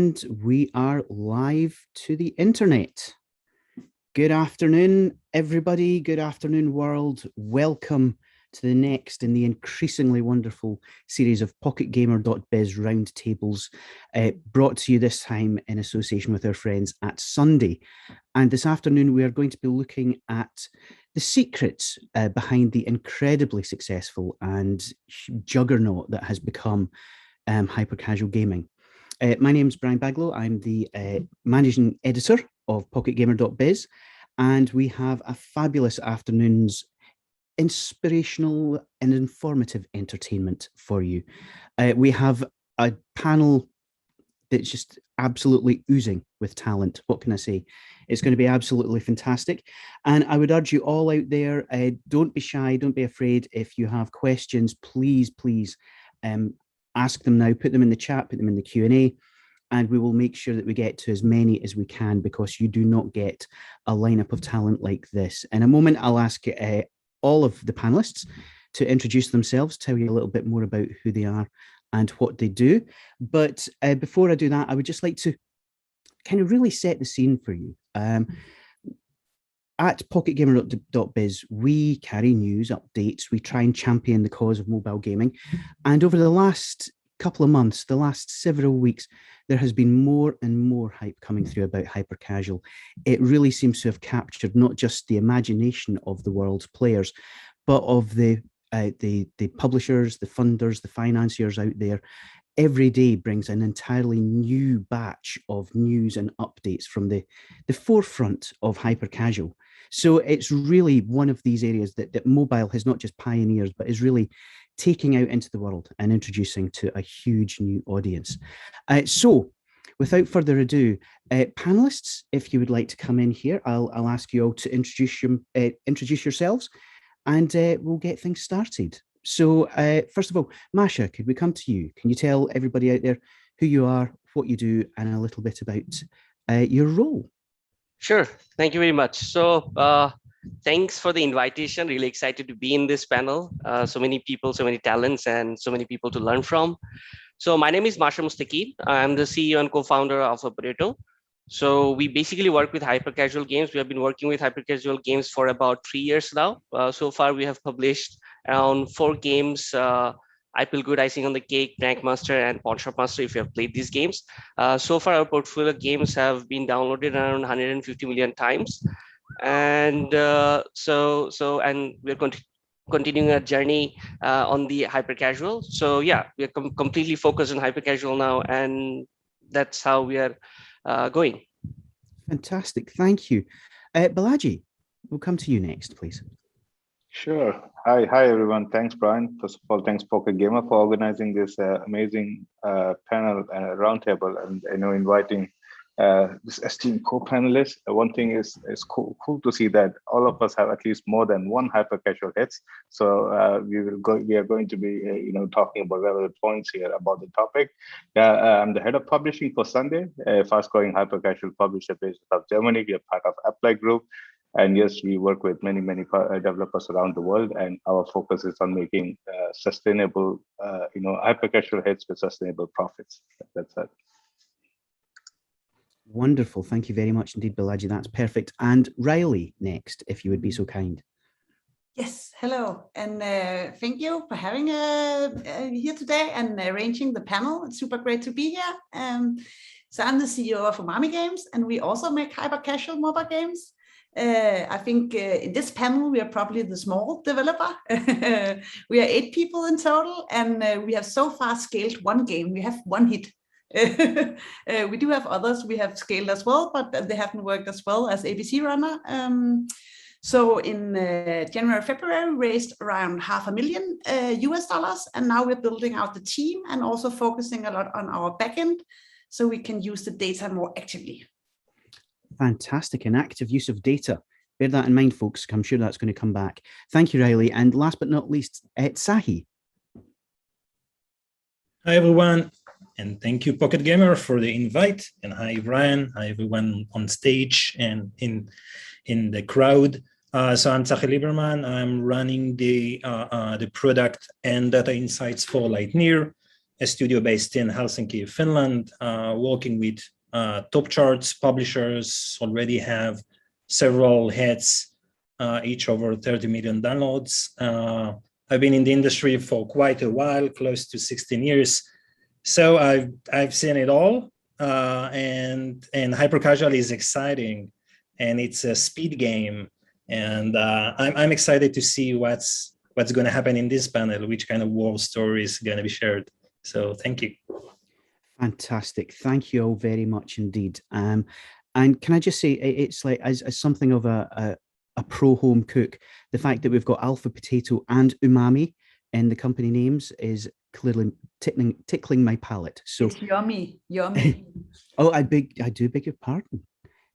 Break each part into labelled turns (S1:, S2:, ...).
S1: And we are live to the internet. Good afternoon, everybody. Good afternoon, world. Welcome to the next in the increasingly wonderful series of PocketGamer.Biz roundtables, brought to you this time in association with our friends at Sunday. And this afternoon, we are going to be looking at the secrets behind the incredibly successful and juggernaut that has become hyper-casual gaming. My name is Brian Baglow. I'm the managing editor of PocketGamer.Biz, and we have a fabulous afternoon's inspirational and informative entertainment for you. We have a panel that's just absolutely oozing with talent. What can I say? It's going to be absolutely fantastic. And I would urge you all out there, don't be shy, don't be afraid. If you have questions, please ask them now, put them in the chat, put them in the Q&A, and we will make sure that we get to as many as we can, because you do not get a lineup of talent like this. In a moment, I'll ask all of the panelists to introduce themselves, tell you a little bit more about who they are and what they do. But before I do that, I would just like to kind of really set the scene for you. At PocketGamer.Biz, we carry news, updates, we try and champion the cause of mobile gaming. And over the last couple of months, the last several weeks, there has been more and more hype coming through about hyper-casual. It really seems to have captured not just the imagination of the world's players, but of the publishers, the funders, the financiers out there. Every day brings an entirely new batch of news and updates from the forefront of hyper-casual. So it's really one of these areas that mobile has not just pioneered, but is really taking out into the world and introducing to a huge new audience. So without further ado, panelists, if you would like to come in here, I'll ask you all to introduce yourselves, and we'll get things started. So first of all, Masha, could we come to you? Can you tell everybody out there who you are, what you do, and a little bit about your role?
S2: Sure. Thank you very much. So thanks for the invitation. Really excited to be in this panel. So many people, so many talents, and so many people to learn from. So my name is Masha Mustaqi. I'm the CEO and co-founder of Potato. So we basically work with hyper-casual games. We have been working with hyper-casual games for about 3 years now. So far, we have published around 4 games, I Feel Good, Icing on the Cake, Prank Master, and Pawn Shop Master, if you have played these games. So far, our portfolio of games have been downloaded around 150 million times. And and we're continuing our journey on the hyper-casual. So yeah, we're completely focused on hyper-casual now, and that's how we are going.
S1: Fantastic, thank you. Balaji, we'll come to you next, please.
S3: Sure. Hi everyone. Thanks, Brian. First of all, thanks Pocket Gamer for organizing this amazing panel roundtable, and inviting this esteemed co-panelists. One thing is cool to see that all of us have at least more than one hyper-casual hits. So we are going to be talking about relevant points here about the topic. I'm the head of publishing for Sunday, a fast-growing hyper-casual publisher based out of Germany. We are part of Apply Group. And yes, we work with many developers around the world, and our focus is on making sustainable, hyper-casual hits with sustainable profits. That's it.
S1: Wonderful. Thank you very much indeed, Balaji. That's perfect. And Riley next, if you would be so kind.
S4: Yes, hello. And thank you for having here today and arranging the panel. It's super great to be here. So I'm the CEO of Umami Games, and we also make hyper-casual mobile games. I think in this panel, we are probably the small developer. We are 8 people in total, and we have so far scaled 1 game. We have 1 hit. We do have others we have scaled as well, but they haven't worked as well as ABC Runner. So in January, February, we raised around $500,000 US, and now we're building out the team and also focusing a lot on our backend so we can use the data more actively.
S1: Fantastic, an active use of data. Bear that in mind, folks. I'm sure that's going to come back. Thank you, Riley. And last but not least, Sahi.
S5: Hi, everyone. And thank you, Pocket Gamer, for the invite. And hi, Brian. Hi, everyone on stage and in the crowd. So I'm Tzachi Lieberman. I'm running the product and data insights for Lightneer. a studio based in Helsinki, Finland, working with top charts publishers, already have several hits, each over 30 million downloads. I've been in the industry for quite a while, close to 16 years. So I've seen it all, and hypercasual is exciting, and it's a speed game, and I'm excited to see what's going to happen in this panel, which kind of war story is going to be shared. So thank you.
S1: Fantastic. Thank you all very much indeed. And can I just say, it's like as something of a pro home cook, the fact that we've got Alpha Potato and Umami in the company names is clearly tickling my palate. So
S4: it's yummy.
S1: Oh, I do beg your pardon.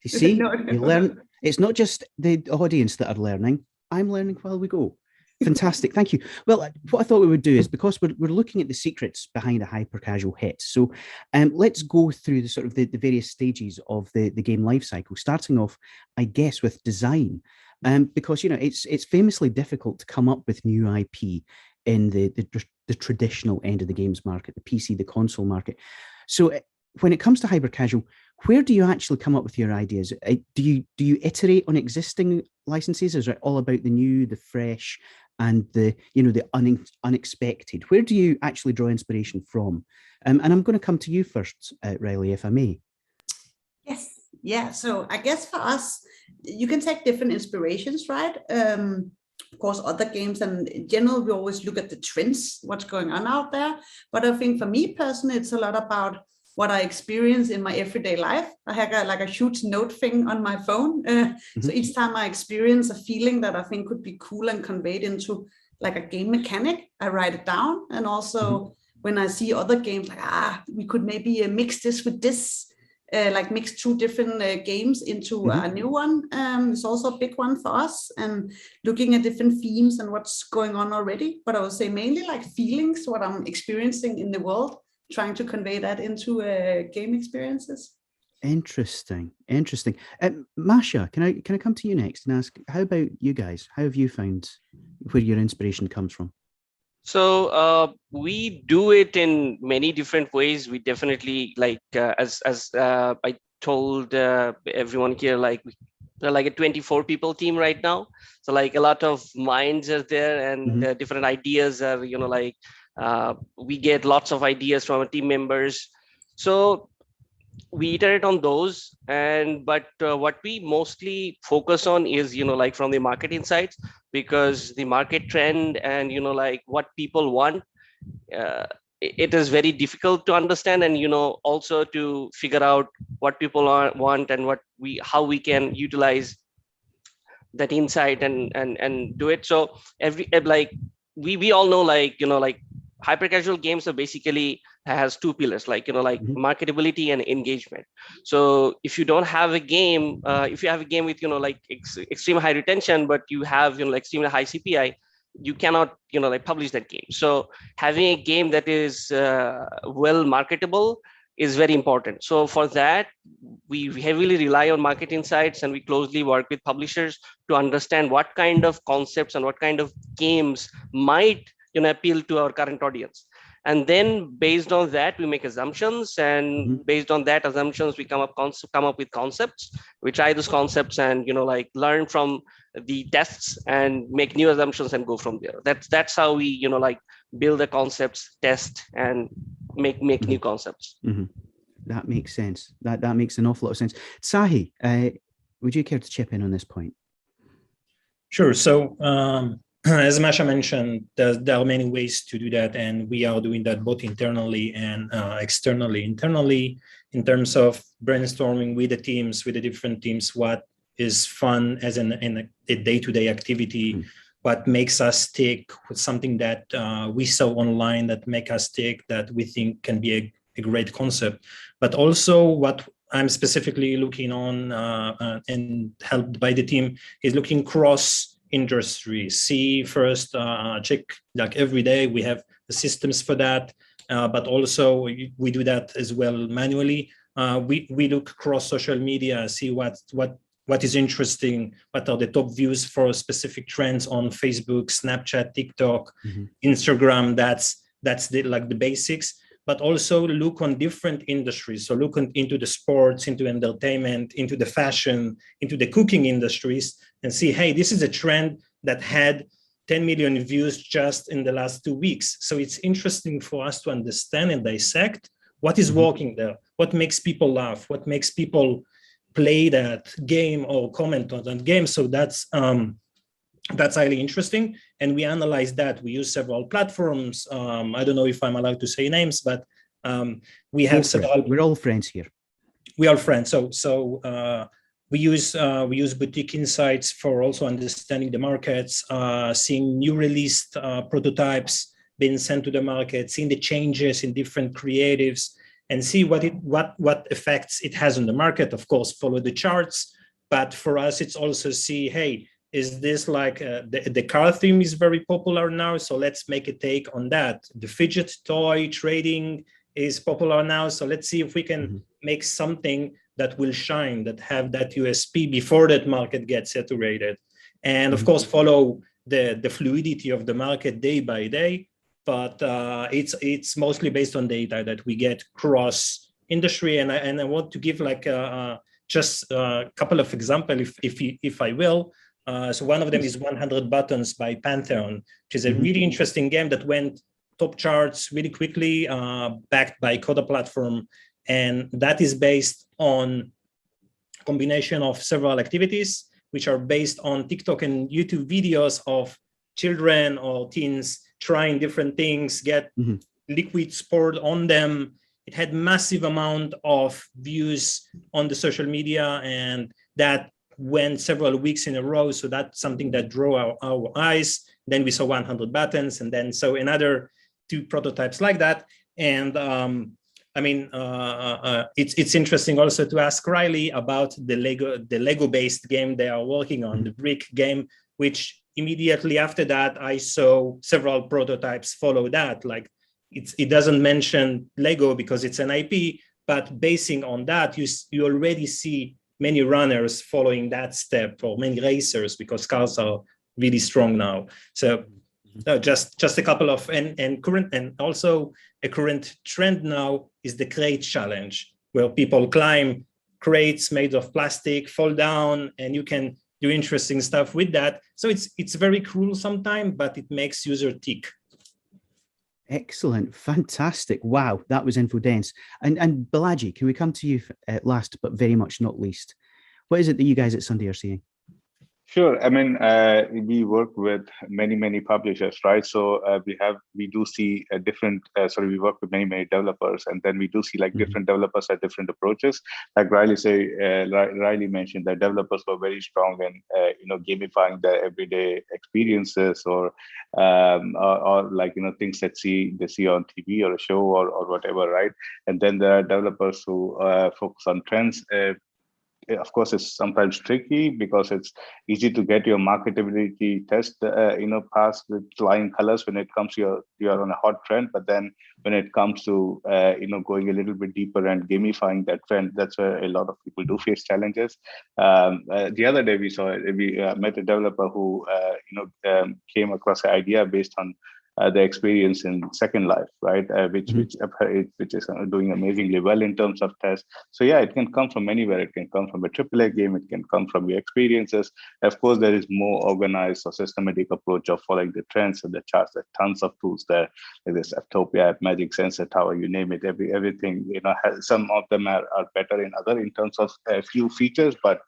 S1: You see,
S4: No.
S1: you learn. It's not just the audience that are learning. I'm learning while we go. Fantastic, thank you. Well, what I thought we would do is, because we're looking at the secrets behind a hyper-casual hit, so let's go through the sort of the various stages of the game life cycle, starting off, I guess, with design, because it's famously difficult to come up with new IP in the traditional end of the games market, the PC, the console market. So when it comes to hyper-casual, where do you actually come up with your ideas? Do you iterate on existing licenses? Is it all about the new, the fresh, and the unexpected? Where do you actually draw inspiration from? And I'm going to come to you first, Riley, if I may.
S4: Yes, yeah. So I guess for us, you can take different inspirations, right? Of course, other games, and in general, we always look at the trends, what's going on out there. But I think for me personally, it's a lot about what I experience in my everyday life. I have a huge note thing on my phone. So each time I experience a feeling that I think could be cool and conveyed into like a game mechanic, I write it down. And also when I see other games, like, we could maybe mix this with this, like mix two different games into a new one. It's also a big one for us, and looking at different themes and what's going on already. But I would say mainly like feelings, what I'm experiencing in the world, trying to convey that into game experiences.
S1: Interesting. Masha, can I come to you next and ask, how about you guys? How have you found where your inspiration comes from?
S2: So we do it in many different ways. We definitely, like as I told everyone here, like we're like a 24 people team right now. So like a lot of minds are there, and different ideas are, we get lots of ideas from our team members. So we iterate on those, but what we mostly focus on is, like from the market insights, because the market trend and, like what people want, it is very difficult to understand, and, also to figure out what people want and how we can utilize that insight and do it. So we all know, like hyper-casual games are basically has two pillars, like marketability and engagement. So if you don't have a game, if you have a game with extreme high retention, but you have extremely high CPI, you cannot publish that game. So having a game that is well marketable is very important. So for that, we heavily rely on market insights, and we closely work with publishers to understand what kind of concepts and what kind of games might appeal to our current audience. And then based on that, we make assumptions, and based on that assumptions, we come up with concepts. We try those concepts and learn from the tests and make new assumptions and go from there. That's how we build the concepts, test, and make new concepts.
S1: That makes sense. That makes an awful lot of sense. Sahi, would you care to chip in on this point?
S5: Sure. So as Masha mentioned, there are many ways to do that, and we are doing that both internally and externally. Internally, in terms of brainstorming with the teams, with the different teams, what is fun as in a day-to-day activity, what makes us tick, something that we saw online that make us tick, that we think can be a great concept. But also what I'm specifically looking on and helped by the team is looking cross industry. See first, check like every day. We have the systems for that, but also we do that as well manually. We look across social media, see what is interesting, what are the top views for specific trends on Facebook, Snapchat, TikTok, Instagram. That's the basics. but also look on different industries. So look into the sports, into entertainment, into the fashion, into the cooking industries, and see, hey, this is a trend that had 10 million views just in the last 2 weeks. So it's interesting for us to understand and dissect what is working there, what makes people laugh, what makes people play that game or comment on that game. So that's highly interesting. And we analyze that. We use several platforms. I don't know if I'm allowed to say names, but we have several.
S1: We're all friends here.
S5: We are friends. So we use boutique insights for also understanding the markets, seeing new released prototypes being sent to the market, seeing the changes in different creatives, and see what effects it has on the market. Of course, follow the charts, but for us, it's also see, hey, is this like the car theme is very popular now, so let's make a take on that. The fidget toy trading is popular now, so let's see if we can make something that will shine, that have that USP before that market gets saturated. And of course, follow the fluidity of the market day by day, but it's mostly based on data that we get cross industry. And I want to give like just a couple of examples, if I will. So one of them is 100 Buttons by Pantheon, which is a really interesting game that went top charts really quickly, backed by Coda Platform. And that is based on a combination of several activities, which are based on TikTok and YouTube videos of children or teens trying different things, get liquid poured on them. It had massive amount of views on the social media, and that went several weeks in a row. So that's something that drew our eyes. Then we saw 100 Buttons, and then so another 2 prototypes like that. And it's interesting also to ask Riley about the Lego-based game they are working on, the brick game, which immediately after that, I saw several prototypes follow that. Like it doesn't mention Lego because it's an IP, but basing on that, you already see many runners following that step, or many racers, because cars are really strong now. So just a couple of, and current, and also a current trend now is the crate challenge, where people climb crates made of plastic, fall down, and you can do interesting stuff with that. So it's very cruel sometimes, but it makes user tick.
S1: Excellent, fantastic. Wow, that was info dense. And Balaji, can we come to you last, but very much not least? What is it that you guys at Sunday are seeing?
S3: Sure. I mean, we work with many publishers, right? So we do see we work with many developers, and then we do see like different developers have different approaches. Like Riley mentioned that developers were very strong in gamifying their everyday experiences, or like things that they see on TV or a show or whatever, right? And then there are developers who focus on trends. Of course, it's sometimes tricky because it's easy to get your marketability test, passed with flying colors when it comes to you're on a hot trend. But then when it comes to, going a little bit deeper and gamifying that trend, that's where a lot of people do face challenges. The other day we met a developer who, came across an idea based on the experience in Second Life, right? Which is doing amazingly well in terms of tests. So yeah, it can come from anywhere. It can come from a AAA game. It can come from your experiences. Of course, there is more organized or systematic approach of following the trends and the charts. There are tons of tools there, like this Aptopia, Magic Sensor Tower, you name it. Everything, some of them are better in other in terms of a few features, but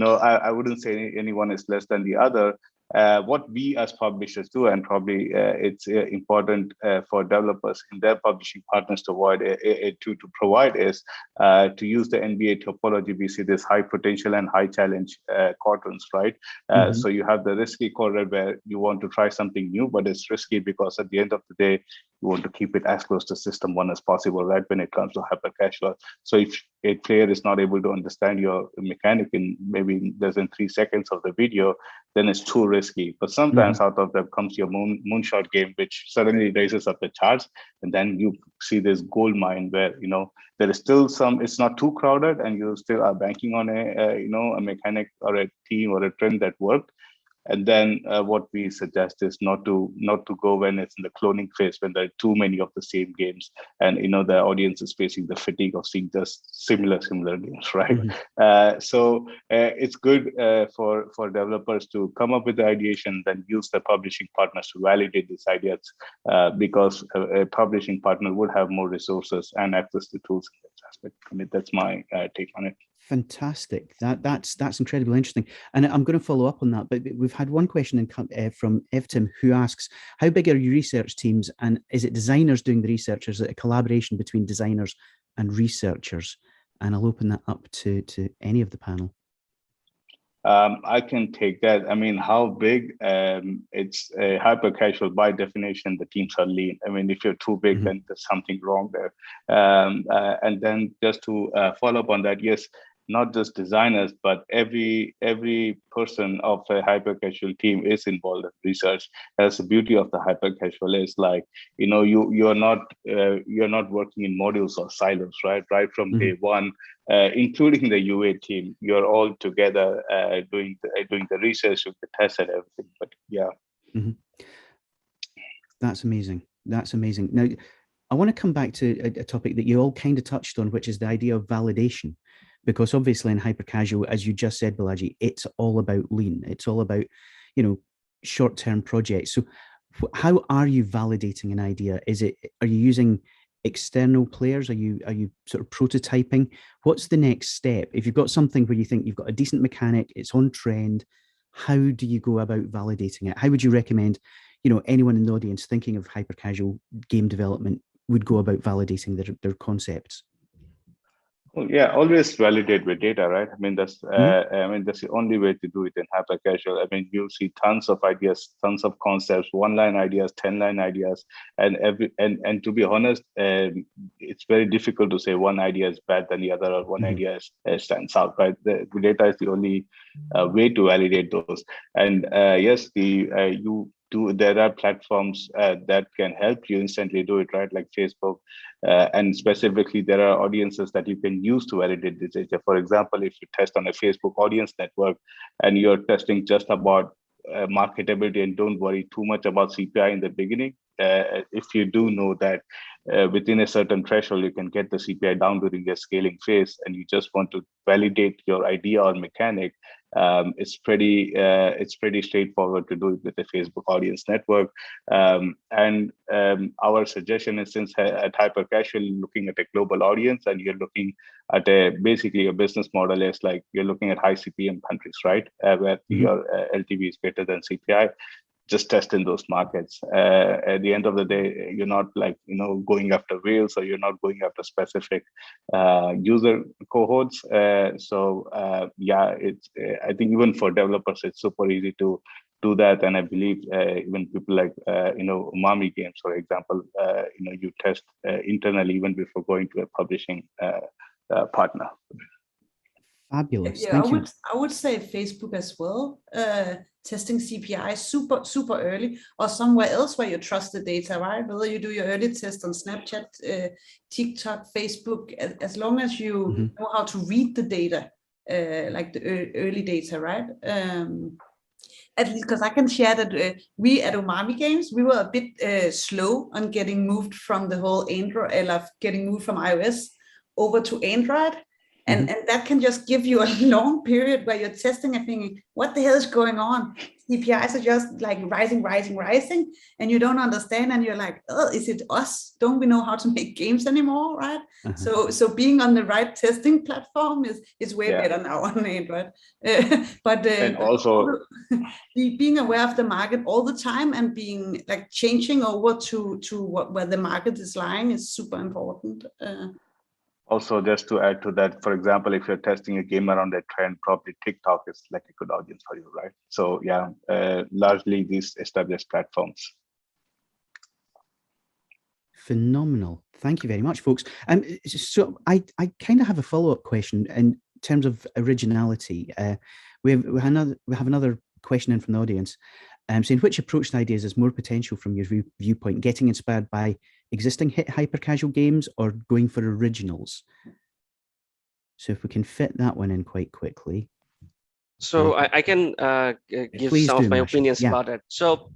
S3: I wouldn't say anyone is less than the other. What we as publishers do, and probably it's important for developers in their publishing partners to provide is to use the NBA topology. We see this high potential and high challenge quadrants, right? So you have the risky quadrant where you want to try something new, but it's risky because at the end of the day, you want to keep it as close to system one as possible, right? When it comes to hypercasual. So if a player is not able to understand your mechanic in maybe less than 3 seconds of the video, then it's too risky. But sometimes out of that comes your moonshot game, which suddenly raises up the charts, and then you see this gold mine where there is still it's not too crowded, and you still are banking on a mechanic or a team or a trend that worked. And then what we suggest is not to go when it's in the cloning phase, when there are too many of the same games, and the audience is facing the fatigue of seeing just similar games, right? So it's good for developers to come up with the ideation, then use the publishing partners to validate these ideas, because a publishing partner would have more resources and access to tools in that aspect. I mean, that's my take on it.
S1: Fantastic. That's incredibly interesting. And I'm going to follow up on that, but we've had one question from Evtim, who asks, how big are your research teams, and is it designers doing the research, or is it a collaboration between designers and researchers? And I'll open that up to any of the panel.
S3: I can take that. I mean, how big? It's hyper casual by definition. The teams are lean. I mean, if you're too big, then there's something wrong there. And then just to follow up on that, yes, not just designers, but every person of a hyper casual team is involved in research. That's the beauty of the hyper casual is, like, you're not working in modules or silos, right? Right from day one, including the UA team, you're all together doing the research, with the tests and everything. But yeah,
S1: that's amazing. That's amazing. Now, I want to come back to a topic that you all kind of touched on, which is the idea of validation. Because obviously in hypercasual, as you just said, Balaji, it's all about lean. It's all about, short-term projects. So how are you validating an idea? Are you using external players? Are you sort of prototyping? What's the next step? If you've got something where you think you've got a decent mechanic, it's on trend, how do you go about validating it? How would you recommend, anyone in the audience thinking of hypercasual game development would go about validating their concepts?
S3: Well, yeah, always validate with data, right? I mean, that's that's the only way to do it in hyper casual. I mean, you see tons of ideas, tons of concepts, 1-line ideas, 10-line ideas, and to be honest, it's very difficult to say one idea is better than the other, or one idea stands out, right? The data is the only way to validate those. And yes, there are platforms that can help you instantly do it, right? Like Facebook, and specifically there are audiences that you can use to validate this data. For example, if you test on a Facebook audience network and you're testing just about marketability and don't worry too much about CPI in the beginning, if you do know that within a certain threshold you can get the CPI down during your scaling phase, and you just want to validate your idea or mechanic, it's pretty straightforward to do it with a Facebook audience network. And our suggestion is, since at hyper casual looking at a global audience, and you're looking at basically a business model is like you're looking at high CPM countries, right, where your LTV is greater than CPI. Just test in those markets. At the end of the day, you're not going after whales, or you're not going after specific user cohorts. Yeah, it's I think even for developers, it's super easy to do that. And I believe even people like Umami Games, for example, you test internally even before going to a publishing partner.
S1: Fabulous.
S4: Yeah, I would say Facebook as well. Testing CPI super early, or somewhere else where you trust the data, right? Whether you do your early test on Snapchat, TikTok, Facebook, as long as you know how to read the data, like the early data, right? At least, because I can share that we at Umami Games, we were a bit slow on getting moved from the whole Android, getting moved from iOS over to Android. And that can just give you a long period where you're testing and thinking, what the hell is going on? CPIs are just like rising, and you don't understand. And you're like, oh, is it us? Don't we know how to make games anymore, right? So being on the right testing platform is way better now on Android. But
S3: also
S4: being aware of the market all the time and being like changing over to where the market is lying is super important.
S3: Also, just to add to that, for example, if you're testing a game around a trend, probably TikTok is like a good audience for you, right? So yeah, largely these established platforms.
S1: Phenomenal. Thank you very much, folks. So I kind of have a follow-up question in terms of originality. We have another question in from the audience, saying which approach to ideas has more potential from your viewpoint, getting inspired by existing hit hyper-casual games or going for originals? So if we can fit that one in quite quickly.
S2: So I can give
S1: Please
S2: some
S1: do,
S2: of my
S1: Masha.
S2: opinions
S1: Yeah.
S2: about it. So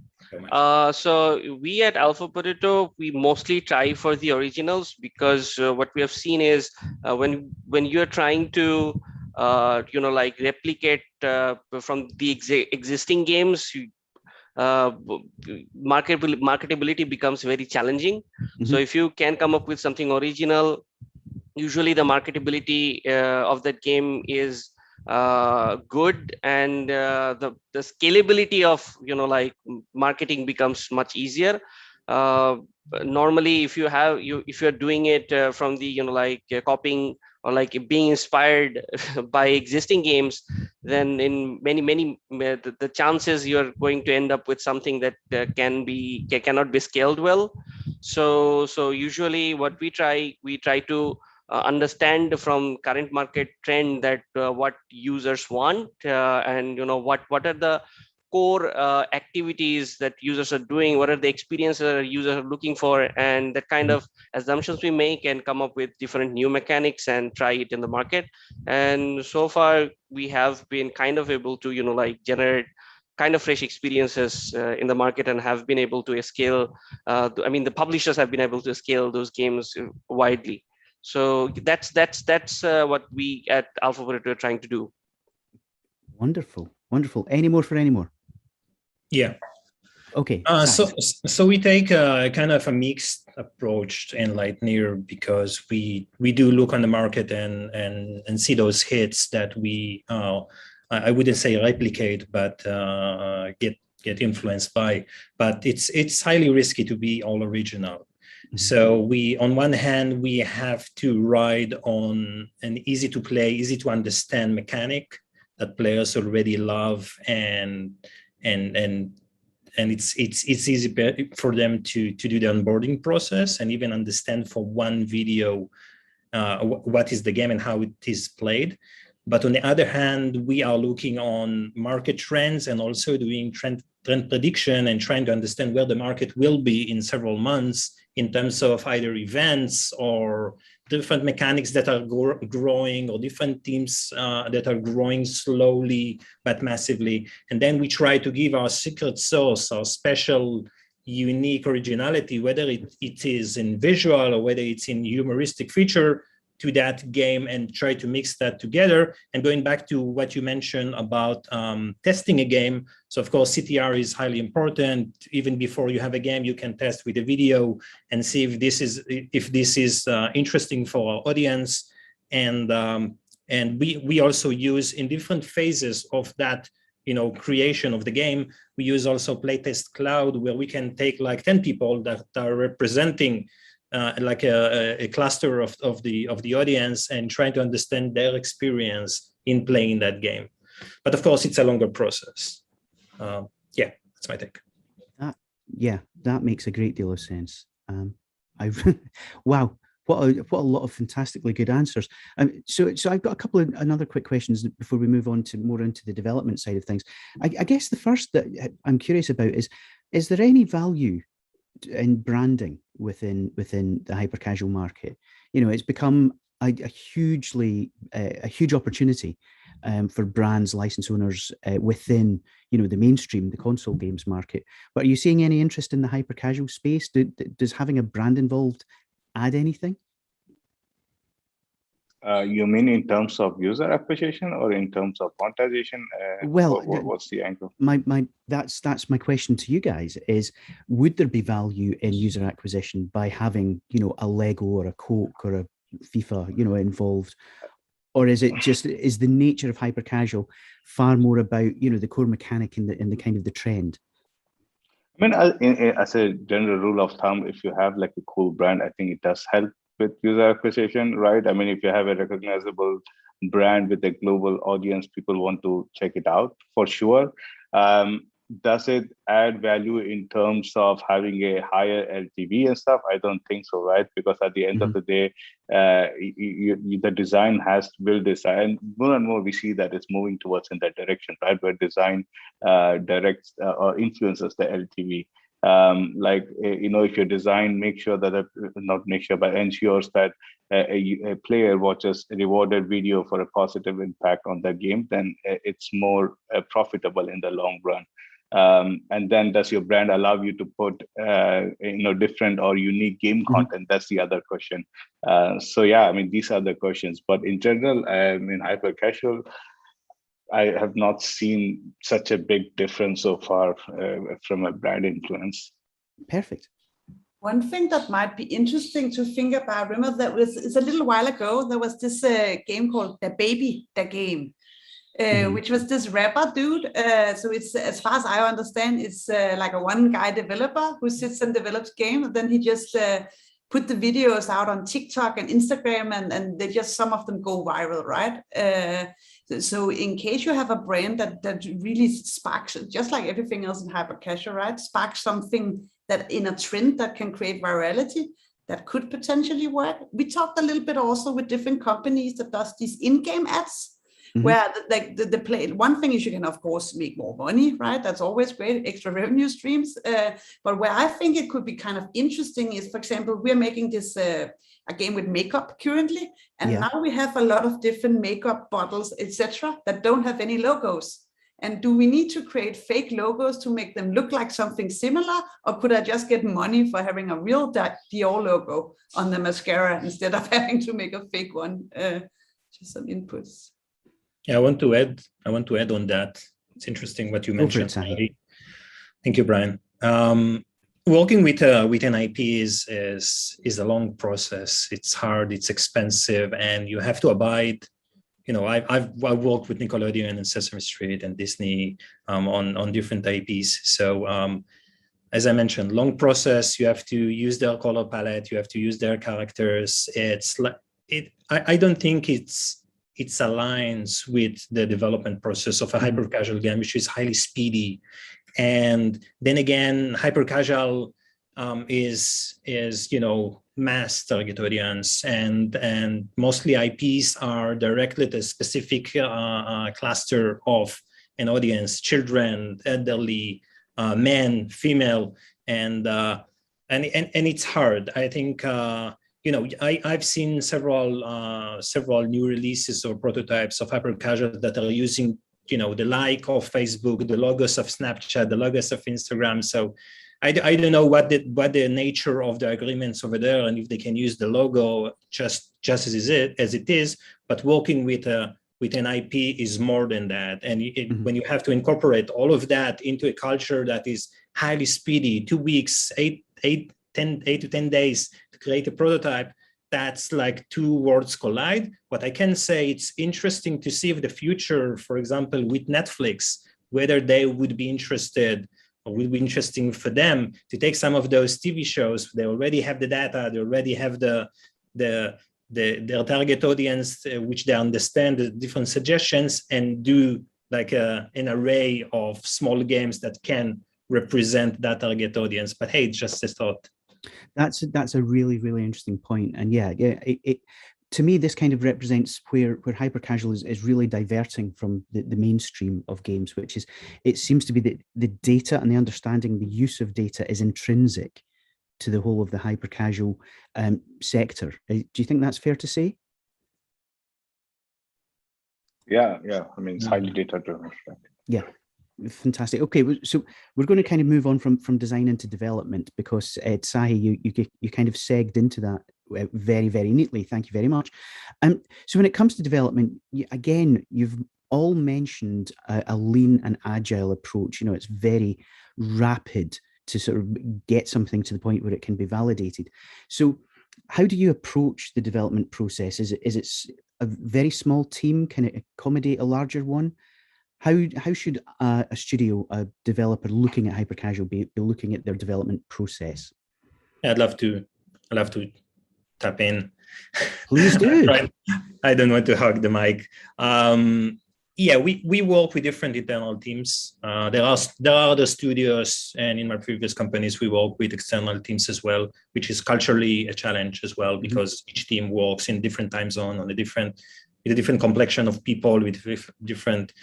S2: so we at Alpha Potato, we mostly try for the originals, because what we have seen is when you're trying to like replicate from the existing games, marketability becomes very challenging. So if you can come up with something original, usually the marketability of that game is good, and the scalability of like marketing becomes much easier. uh, Normally if you're doing it from the like copying or like being inspired by existing games, then in the chances you're going to end up with something that cannot be scaled well. So usually what we try to understand from current market trend that what users want, and what are the core activities that users are doing, what are the experiences that users are looking for, and that kind of assumptions we make and come up with different new mechanics and try it in the market. And so far we have been kind of able to like generate kind of fresh experiences in the market, and have been able to scale the publishers have been able to scale those games widely. So that's what we at Alphabet are trying to do.
S1: Wonderful, wonderful. Any more for any more?
S5: Yeah.
S1: Okay.
S5: So we take a kind of a mixed approach in Lightneer, because we do look on the market and see those hits that we I wouldn't say replicate, but get influenced by. But it's highly risky to be all original. So we, on one hand, we have to ride on an easy to play, easy to understand mechanic that players already love, and it's easy for them to do the onboarding process and even understand for one video what is the game and how it is played. But on the other hand, we are looking on market trends and also doing trend prediction and trying to understand where the market will be in several months in terms of either events or different mechanics that are growing, or different teams that are growing slowly but massively. And then we try to give our secret sauce, our special, unique originality, whether it is in visual or whether it's in humoristic feature, to that game, and try to mix that together. And going back to what you mentioned about testing a game, so of course CTR is highly important. Even before you have a game, you can test with a video and see if this is interesting for our audience. And we also use, in different phases of that creation of the game, we use also Playtest Cloud, where we can take like 10 people that are representing like a cluster of the audience, and trying to understand their experience in playing that game. But of course, it's a longer process. Yeah, that's my take.
S1: That makes a great deal of sense. Wow, what a lot of fantastically good answers. So I've got a couple of another quick questions before we move on to more into the development side of things. I guess the first that I'm curious about is there any value in branding within the hyper-casual market? It's become a huge opportunity for brands, license owners within the mainstream, the console games market. But are you seeing any interest in the hyper-casual space? Does having a brand involved add anything?
S3: You mean in terms of user acquisition or in terms of monetization?
S1: Well,
S3: what's the angle?
S1: That's my question to you guys is, would there be value in user acquisition by having, a Lego or a Coke or a FIFA, involved? Or is the nature of hyper casual far more about, the core mechanic and the kind of the trend?
S3: I mean, as a general rule of thumb, if you have like a cool brand, I think it does help with user acquisition, right? I mean, if you have a recognizable brand with a global audience, people want to check it out for sure. Does it add value in terms of having a higher LTV and stuff? I don't think so, right? Because at the end of the day, the design has to build this, and more and more we see that it's moving towards in that direction, right? Where design directs or influences the LTV. If your design, make sure that not make sure, but ensures that a player watches a rewarded video for a positive impact on the game, then it's more profitable in the long run. And then does your brand allow you to put different or unique game content? That's the other question. So yeah, I mean, these are the questions. But in general, in hyper casual, I have not seen such a big difference so far from a brand influence.
S1: Perfect.
S4: One thing that might be interesting to think about, remember that it's a little while ago, there was this game called The Baby, The Game, which was this rapper dude. So it's, as far as I understand, it's like a one guy developer who sits and develops games. And then he just put the videos out on TikTok and Instagram, and they just, some of them go viral, right? So in case you have a brand that really sparks, just like everything else in hyper casual, right? Sparks something that in a trend that can create virality, that could potentially work. We talked a little bit also with different companies that does these in-game ads, where the play. One thing is you can of course make more money, right? That's always great, extra revenue streams. But where I think it could be kind of interesting is, for example, we're making this a game with makeup currently, and now we have a lot of different makeup bottles, etc., that don't have any logos. And do we need to create fake logos to make them look like something similar? Or could I just get money for having a real Dior logo on the mascara instead of having to make a fake one? Just some inputs.
S5: Yeah, I want to add on that. It's interesting what you mentioned. Thank you, Brian. Working with an IP is a long process. It's hard, it's expensive, and you have to abide. I've worked with Nickelodeon and Sesame Street and Disney on different IPs. So as I mentioned, long process. You have to use their color palette. You have to use their characters. I don't think it aligns with the development process of a hyper casual game, which is highly speedy. And then again, hyper casual is mass target audience, and mostly IPs are directed at a specific cluster of an audience: children, elderly, men, female, and it's hard. I think I've seen several new releases or prototypes of hyper casual that are using the like of Facebook, the logos of Snapchat, the logos of Instagram. So I don't know what the nature of the agreements over there, and if they can use the logo just as it is. But working with an IP is more than that, and when you have to incorporate all of that into a culture that is highly speedy, 2 weeks, 8 to 10 days to create a prototype, that's like two worlds collide. What I can say, it's interesting to see if the future, for example, with Netflix, whether they would be interested or would be interesting for them to take some of those TV shows. They already have the data, they already have their target audience, which they understand the different suggestions, and do like an array of small games that can represent that target audience. But hey, it's just a thought.
S1: That's a really, really interesting point. And it to me, this kind of represents where hyper casual is really diverting from the mainstream of games, which is, it seems to be that the data and the understanding, the use of data is intrinsic to the whole of the hyper casual sector. Do you think that's fair to say?
S3: Yeah. I mean, it's highly data driven.
S1: Yeah. Fantastic. Okay, so we're going to kind of move on from design into development, because Tsahi, you kind of segged into that very, very neatly. Thank you very much. So when it comes to development, again, you've all mentioned a lean and agile approach. it's very rapid to sort of get something to the point where it can be validated. So how do you approach the development process? Is it a very small team? Can it accommodate a larger one? How should a studio, a developer looking at hyper casual be looking at their development process?
S5: I'd love to tap in.
S1: Please do.
S5: Right. I don't want to hug the mic. We work with different internal teams. There are other studios, and in my previous companies, we work with external teams as well, which is culturally a challenge as well, because each team works in different time zone, with a different complexion of people, with different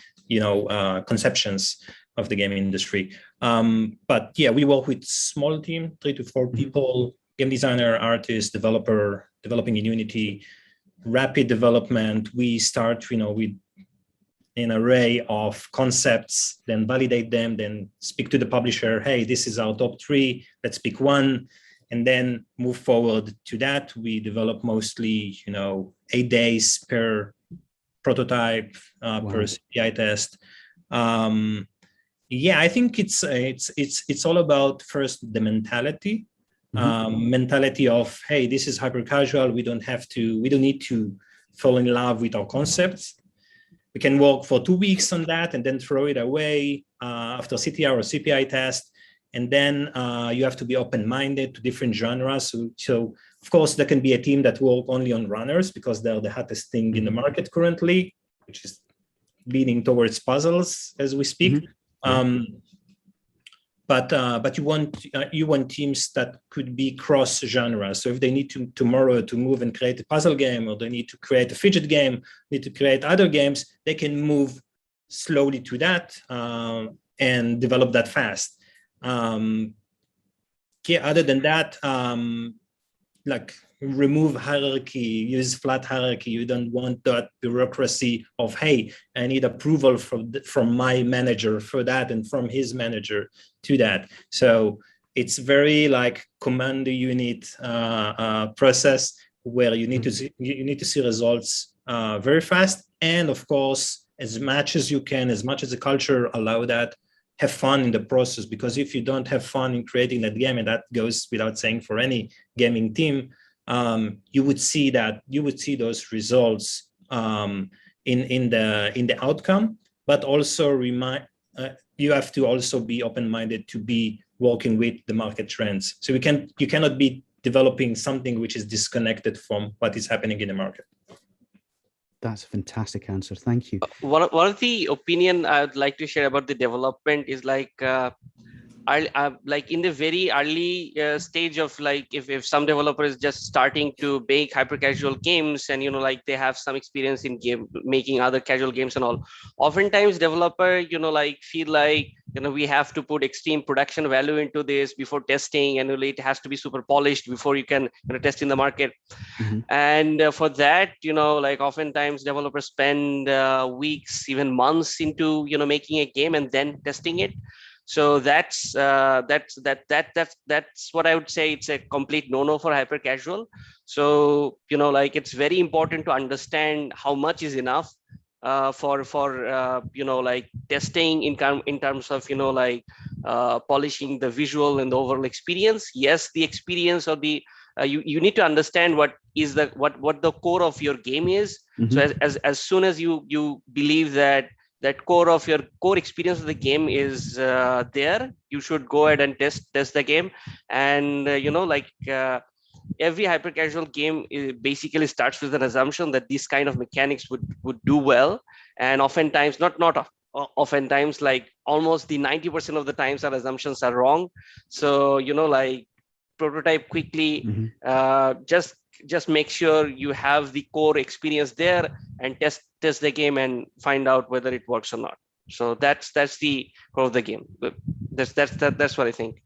S5: conceptions. of the gaming industry. But yeah, we work with small team, 3 to 4 people, game designer, artist, developer, developing in Unity, rapid development. We start, with an array of concepts, then validate them, then speak to the publisher. Hey, this is our top 3. Let's pick one, and then move forward to that. We develop mostly, 8 days per prototype, per CPI test. Yeah, I think it's all about first the mentality. Mentality of, hey, this is hyper casual. We don't need to fall in love with our concepts. We can work for 2 weeks on that and then throw it away after CTR or CPI test. And then you have to be open-minded to different genres. So of course, there can be a team that work only on runners because they're the hottest thing in the market currently, which is leaning towards puzzles as we speak. But you want teams that could be cross genres. So if they need to tomorrow to move and create a puzzle game, or they need to create a fidget game, need to create other games, they can move slowly to that and develop that fast. Other than that, like remove hierarchy, use flat hierarchy. You don't want that bureaucracy of, hey, I need approval from my manager for that and from his manager to that. So it's very like command unit process where you need to see results very fast. And of course, as much as you can, as much as the culture allow that, have fun in the process, because if you don't have fun in creating that game, and that goes without saying for any gaming team, you would see those results in the outcome. But also you have to also be open-minded to be working with the market trends. So you cannot be developing something which is disconnected from what is happening in the market.
S1: That's a fantastic answer. Thank you.
S2: One of the opinion I would like to share about the development is like in the very early stage of like if some developer is just starting to make hyper casual games and like they have some experience in making other casual games and all, oftentimes developer like feel like we have to put extreme production value into this before testing, and it has to be super polished before you can test in the market. And for that like oftentimes developers spend weeks, even months into making a game and then testing it. So that's what I would say. It's a complete no-no for hyper casual. So like it's very important to understand how much is enough for like testing in terms of polishing the visual and the overall experience. Yes, the experience of the you need to understand what the core of your game is. So as soon as you believe that core of your core experience of the game is there, you should go ahead and test the game. And every hyper casual game basically starts with an assumption that these kind of mechanics would do well, and oftentimes oftentimes like almost the 90% of the times our assumptions are wrong. So like prototype quickly, just make sure you have the core experience there and test the game and find out whether it works or not. So that's the core of the game. That's what I think.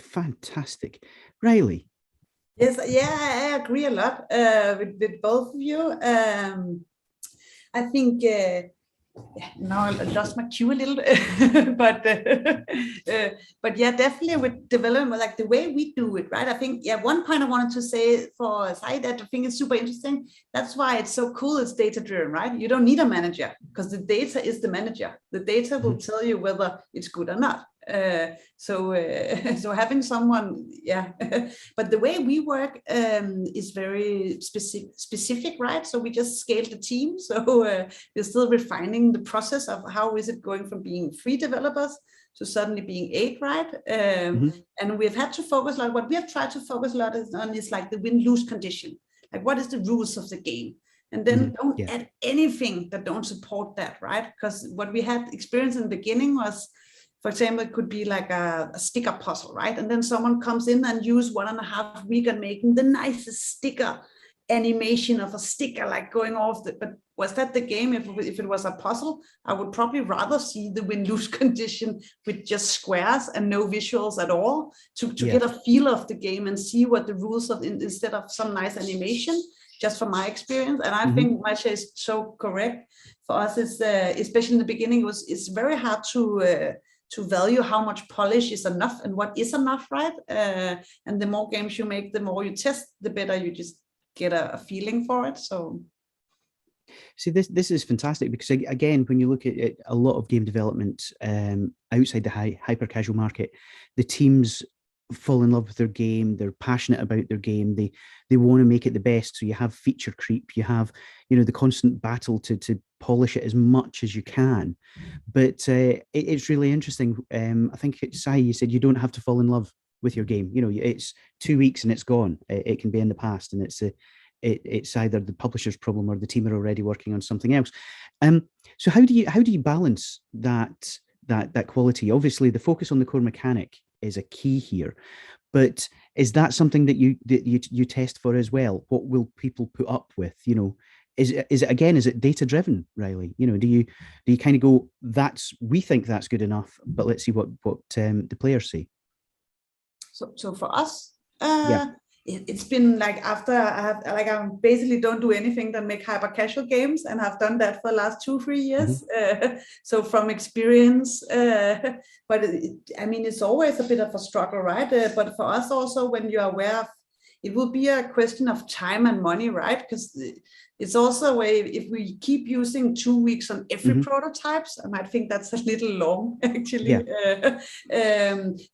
S1: Fantastic. Riley.
S4: Yes, I agree a lot with both of you. I think now I lost my cue a little, but yeah, definitely with development, like the way we do it, right? I think one point I wanted to say for Sai that I think is super interesting. That's why it's so cool. It's data driven, right? You don't need a manager because the data is the manager. The data will tell you whether it's good or not. So having someone, but the way we work is very specific, right? So we just scaled the team. So we're still refining the process of how is it going from being 3 developers to suddenly being 8, right? And we've had to focus like what we have tried to focus a lot on is like the win-lose condition. Like what is the rules of the game? And then don't add anything that don't support that, right? Because what we had experienced in the beginning was, for example, it could be like a sticker puzzle, right? And then someone comes in and use 1.5 weeks on making the nicest sticker animation of a sticker like going off. But was that the game? If it was a puzzle, I would probably rather see the win-lose condition with just squares and no visuals at all to get a feel of the game and see what the rules of instead of some nice animation. Just from my experience, and I think Masha is so correct. For us, it's especially in the beginning, it's very hard to value how much polish is enough and what is enough, right? And the more games you make, the more you test, the better you just get a feeling for it. So,
S1: see, this is fantastic because again, when you look at it, a lot of game development outside the hyper casual market, the teams fall in love with their game, they're passionate about their game, they want to make it the best. So you have feature creep, you have, you know, the constant battle to polish it as much as you can. But it's really interesting. I think Sai, you said you don't have to fall in love with your game. You know, it's 2 weeks and it's gone. It can be in the past, and it's either the publisher's problem or the team are already working on something else. So how do you balance that quality? Obviously, the focus on the core mechanic is a key here, but is that something that you test for as well? What will people put up with? You know, is it data driven, Riley? You know, do you kind of go, we think that's good enough, but let's see what the players say.
S4: So for us, it's been like after I basically don't do anything than make hyper casual games, and I've done that for the last 2-3 years. So from experience, but I mean, it's always a bit of a struggle, right? But for us also, when you're aware of, it will be a question of time and money, right? Because it's also a way, if we keep using 2 weeks on every prototypes, I might think that's a little long, actually.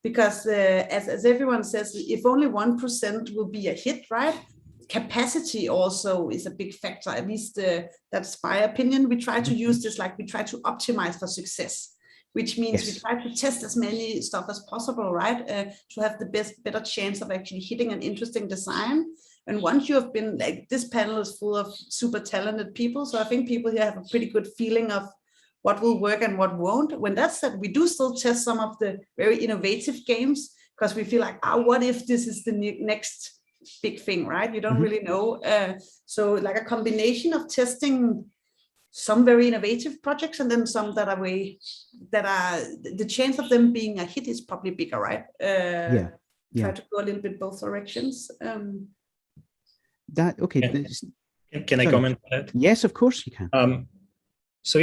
S4: Because as everyone says, if only 1% will be a hit, right? Capacity also is a big factor, at least that's my opinion. We try to use this, like we try to optimize for success, which means we try to test as many stuff as possible, right? To have the better chance of actually hitting an interesting design. And once you have been, like, this panel is full of super talented people. So I think people here have a pretty good feeling of what will work and what won't. When that's said, we do still test some of the very innovative games because we feel like, what if this is the next big thing, right? You don't really know. So like a combination of testing some very innovative projects and then some that are the chance of them being a hit is probably bigger, right? Try to go a little bit both directions.
S5: Can I comment on that?
S1: Yes, of course you can.
S5: So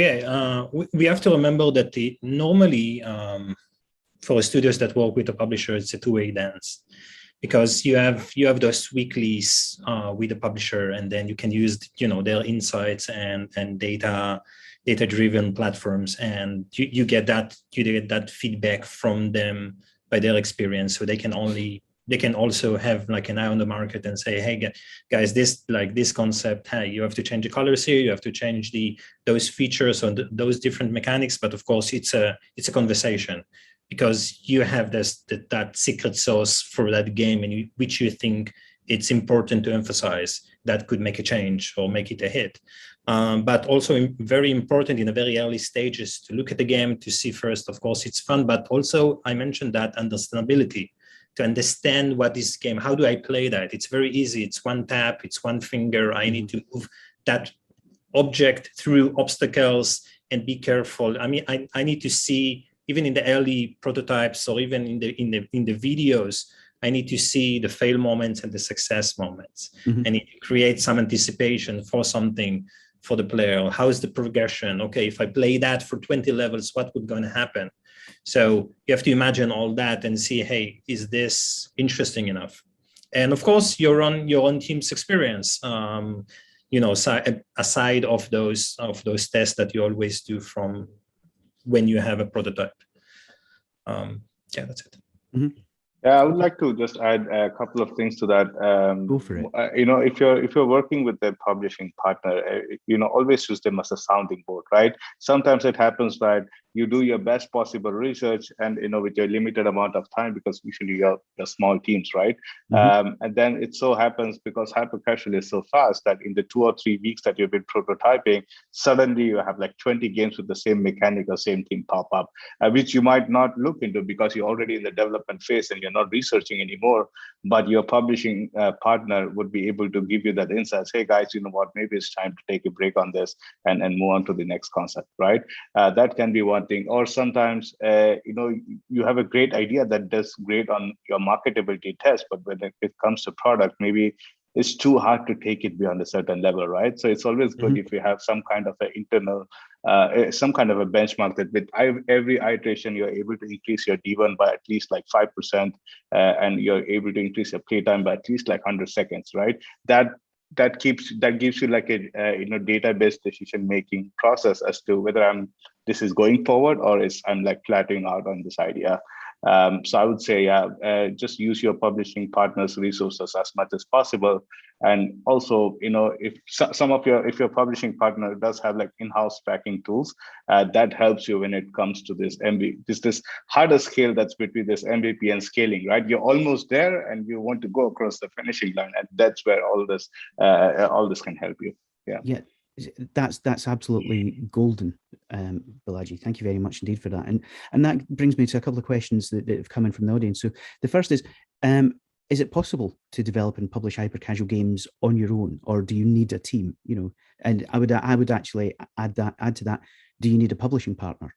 S5: we have to remember that normally for studios that work with a publisher, it's a two-way dance, because you have those weeklies with the publisher, and then you can use their insights and data-driven platforms, and you get that feedback from them by their experience, so they can also have like an eye on the market and say, hey guys, this concept, hey, you have to change the colors here, you have to change those features or those different mechanics. But of course, it's a conversation, because you have that secret sauce for that game, and which you think it's important to emphasize, that could make a change or make it a hit. But also very important in the very early stages to look at the game, to see first, of course, it's fun, but also I mentioned that understandability, to understand what this game, how do I play that? It's very easy. It's one tap, it's one finger. I need to move that object through obstacles and be careful. I mean, I need to see, even in the early prototypes or even in the videos, I need to see the fail moments and the success moments. I need to create some anticipation for something for the player. How is the progression? Okay, if I play that for 20 levels, what would going to happen? So you have to imagine all that and see, hey, is this interesting enough? And of course, your own team's experience, aside of those tests that you always do from when you have a prototype. That's it.
S3: Yeah, I would like to just add a couple of things to that.
S1: Go for it.
S3: If you're working with a publishing partner, always use them as a sounding board, right? Sometimes it happens that you do your best possible research, and with your limited amount of time, because usually you're small teams, right? And then it so happens, because hypercasual is so fast, that in the 2 or 3 weeks that you've been prototyping, suddenly you have like 20 games with the same mechanic or same theme pop up, which you might not look into because you're already in the development phase and you're you're not researching anymore, but your publishing partner would be able to give you that insights. Hey guys, you know what, maybe it's time to take a break on this and move on to the next concept, right? That can be one thing. Or sometimes, you have a great idea that does great on your marketability test, but when it comes to product, maybe it's too hard to take it beyond a certain level, right? So it's always good if you have some kind of an internal, some kind of a benchmark that with every iteration, you're able to increase your D1 by at least like 5%, and you're able to increase your playtime by at least like 100 seconds, right? That gives you like a database decision making process as to whether this is going forward or I'm like flattening out on this idea. So I would say, just use your publishing partner's resources as much as possible. And also, if if your publishing partner does have like in-house tracking tools, that helps you when it comes to this this harder scale that's between this MVP and scaling, right? You're almost there and you want to go across the finishing line, and that's where all this can help you.
S1: Yeah, that's absolutely golden, Balaji. Thank you very much indeed for that. And that brings me to a couple of questions that have come in from the audience. So the first is it possible to develop and publish hyper-casual games on your own, or do you need a team? And I would actually add to that. Do you need a publishing partner?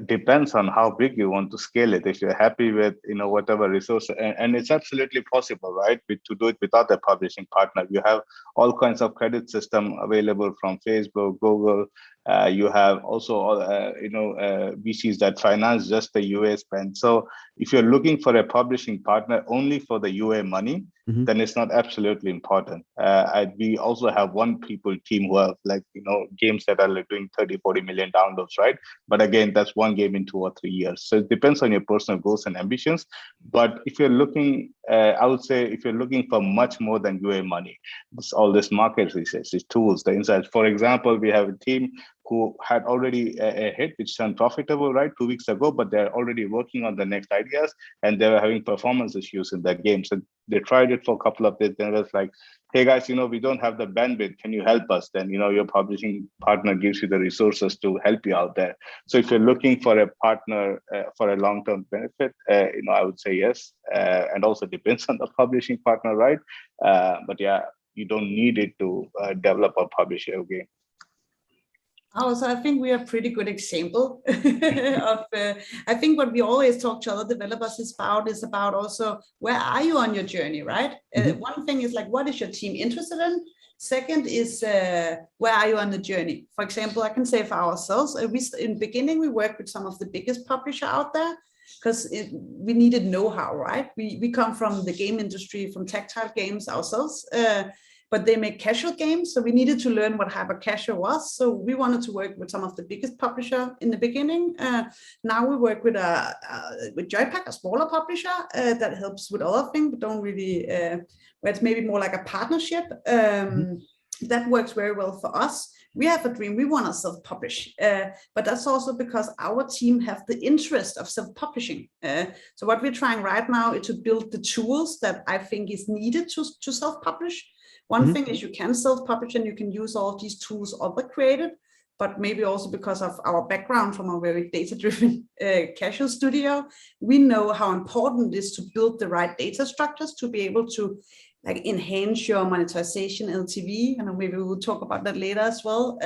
S3: Depends on how big you want to scale it. If you're happy with whatever resource, and it's absolutely possible, right, to do it without a publishing partner. You have all kinds of credit system available from Facebook, Google. You have also all VCs that finance just the UA spend. So if you're looking for a publishing partner only for the UA money, then it's not absolutely important. We also have one people team who have games that are like doing 30-40 million downloads, right? But again, that's one game in 2 or 3 years. So it depends on your personal goals and ambitions. But if you're looking, I would say if you're looking for much more than UA money, all this market research, these tools, the insights. For example, we have a team who had already a hit which turned profitable, right, 2 weeks ago, but they're already working on the next ideas, and they were having performance issues in their game. So they tried it for a couple of days, then it was like, hey guys, we don't have the bandwidth, can you help us? Then your publishing partner gives you the resources to help you out there. So if you're looking for a partner for a long-term benefit, I would say yes, and also depends on the publishing partner, right? But yeah, you don't need it to develop or publish your game.
S4: Oh, so I think we are a pretty good example of, I think what we always talk to other developers is about also, where are you on your journey, right? One thing is like, what is your team interested in? Second is, where are you on the journey? For example, I can say for ourselves, in the beginning, we worked with some of the biggest publishers out there because we needed know-how, right? We come from the game industry, from tactile games ourselves, but they make casual games. So we needed to learn what hyper-casual was. So we wanted to work with some of the biggest publisher in the beginning. Now we work with Joypack, a smaller publisher that helps with other things, but don't really, where it's maybe more like a partnership. That works very well for us. We have a dream, we want to self-publish, but that's also because our team have the interest of self-publishing. So what we're trying right now is to build the tools that I think is needed to self-publish. One thing is you can self-publish and you can use all these tools other created, but maybe also because of our background from a very data-driven casual studio, we know how important it is to build the right data structures to be able to like enhance your monetization LTV. And maybe we will talk about that later as well.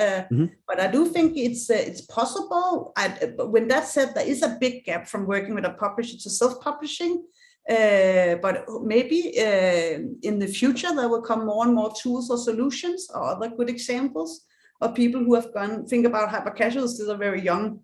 S4: But I do think it's possible. When that said, there is a big gap from working with a publisher to self-publishing. But maybe in the future there will come more and more tools or solutions or other good examples of people who have think about hyper-casual is still a very young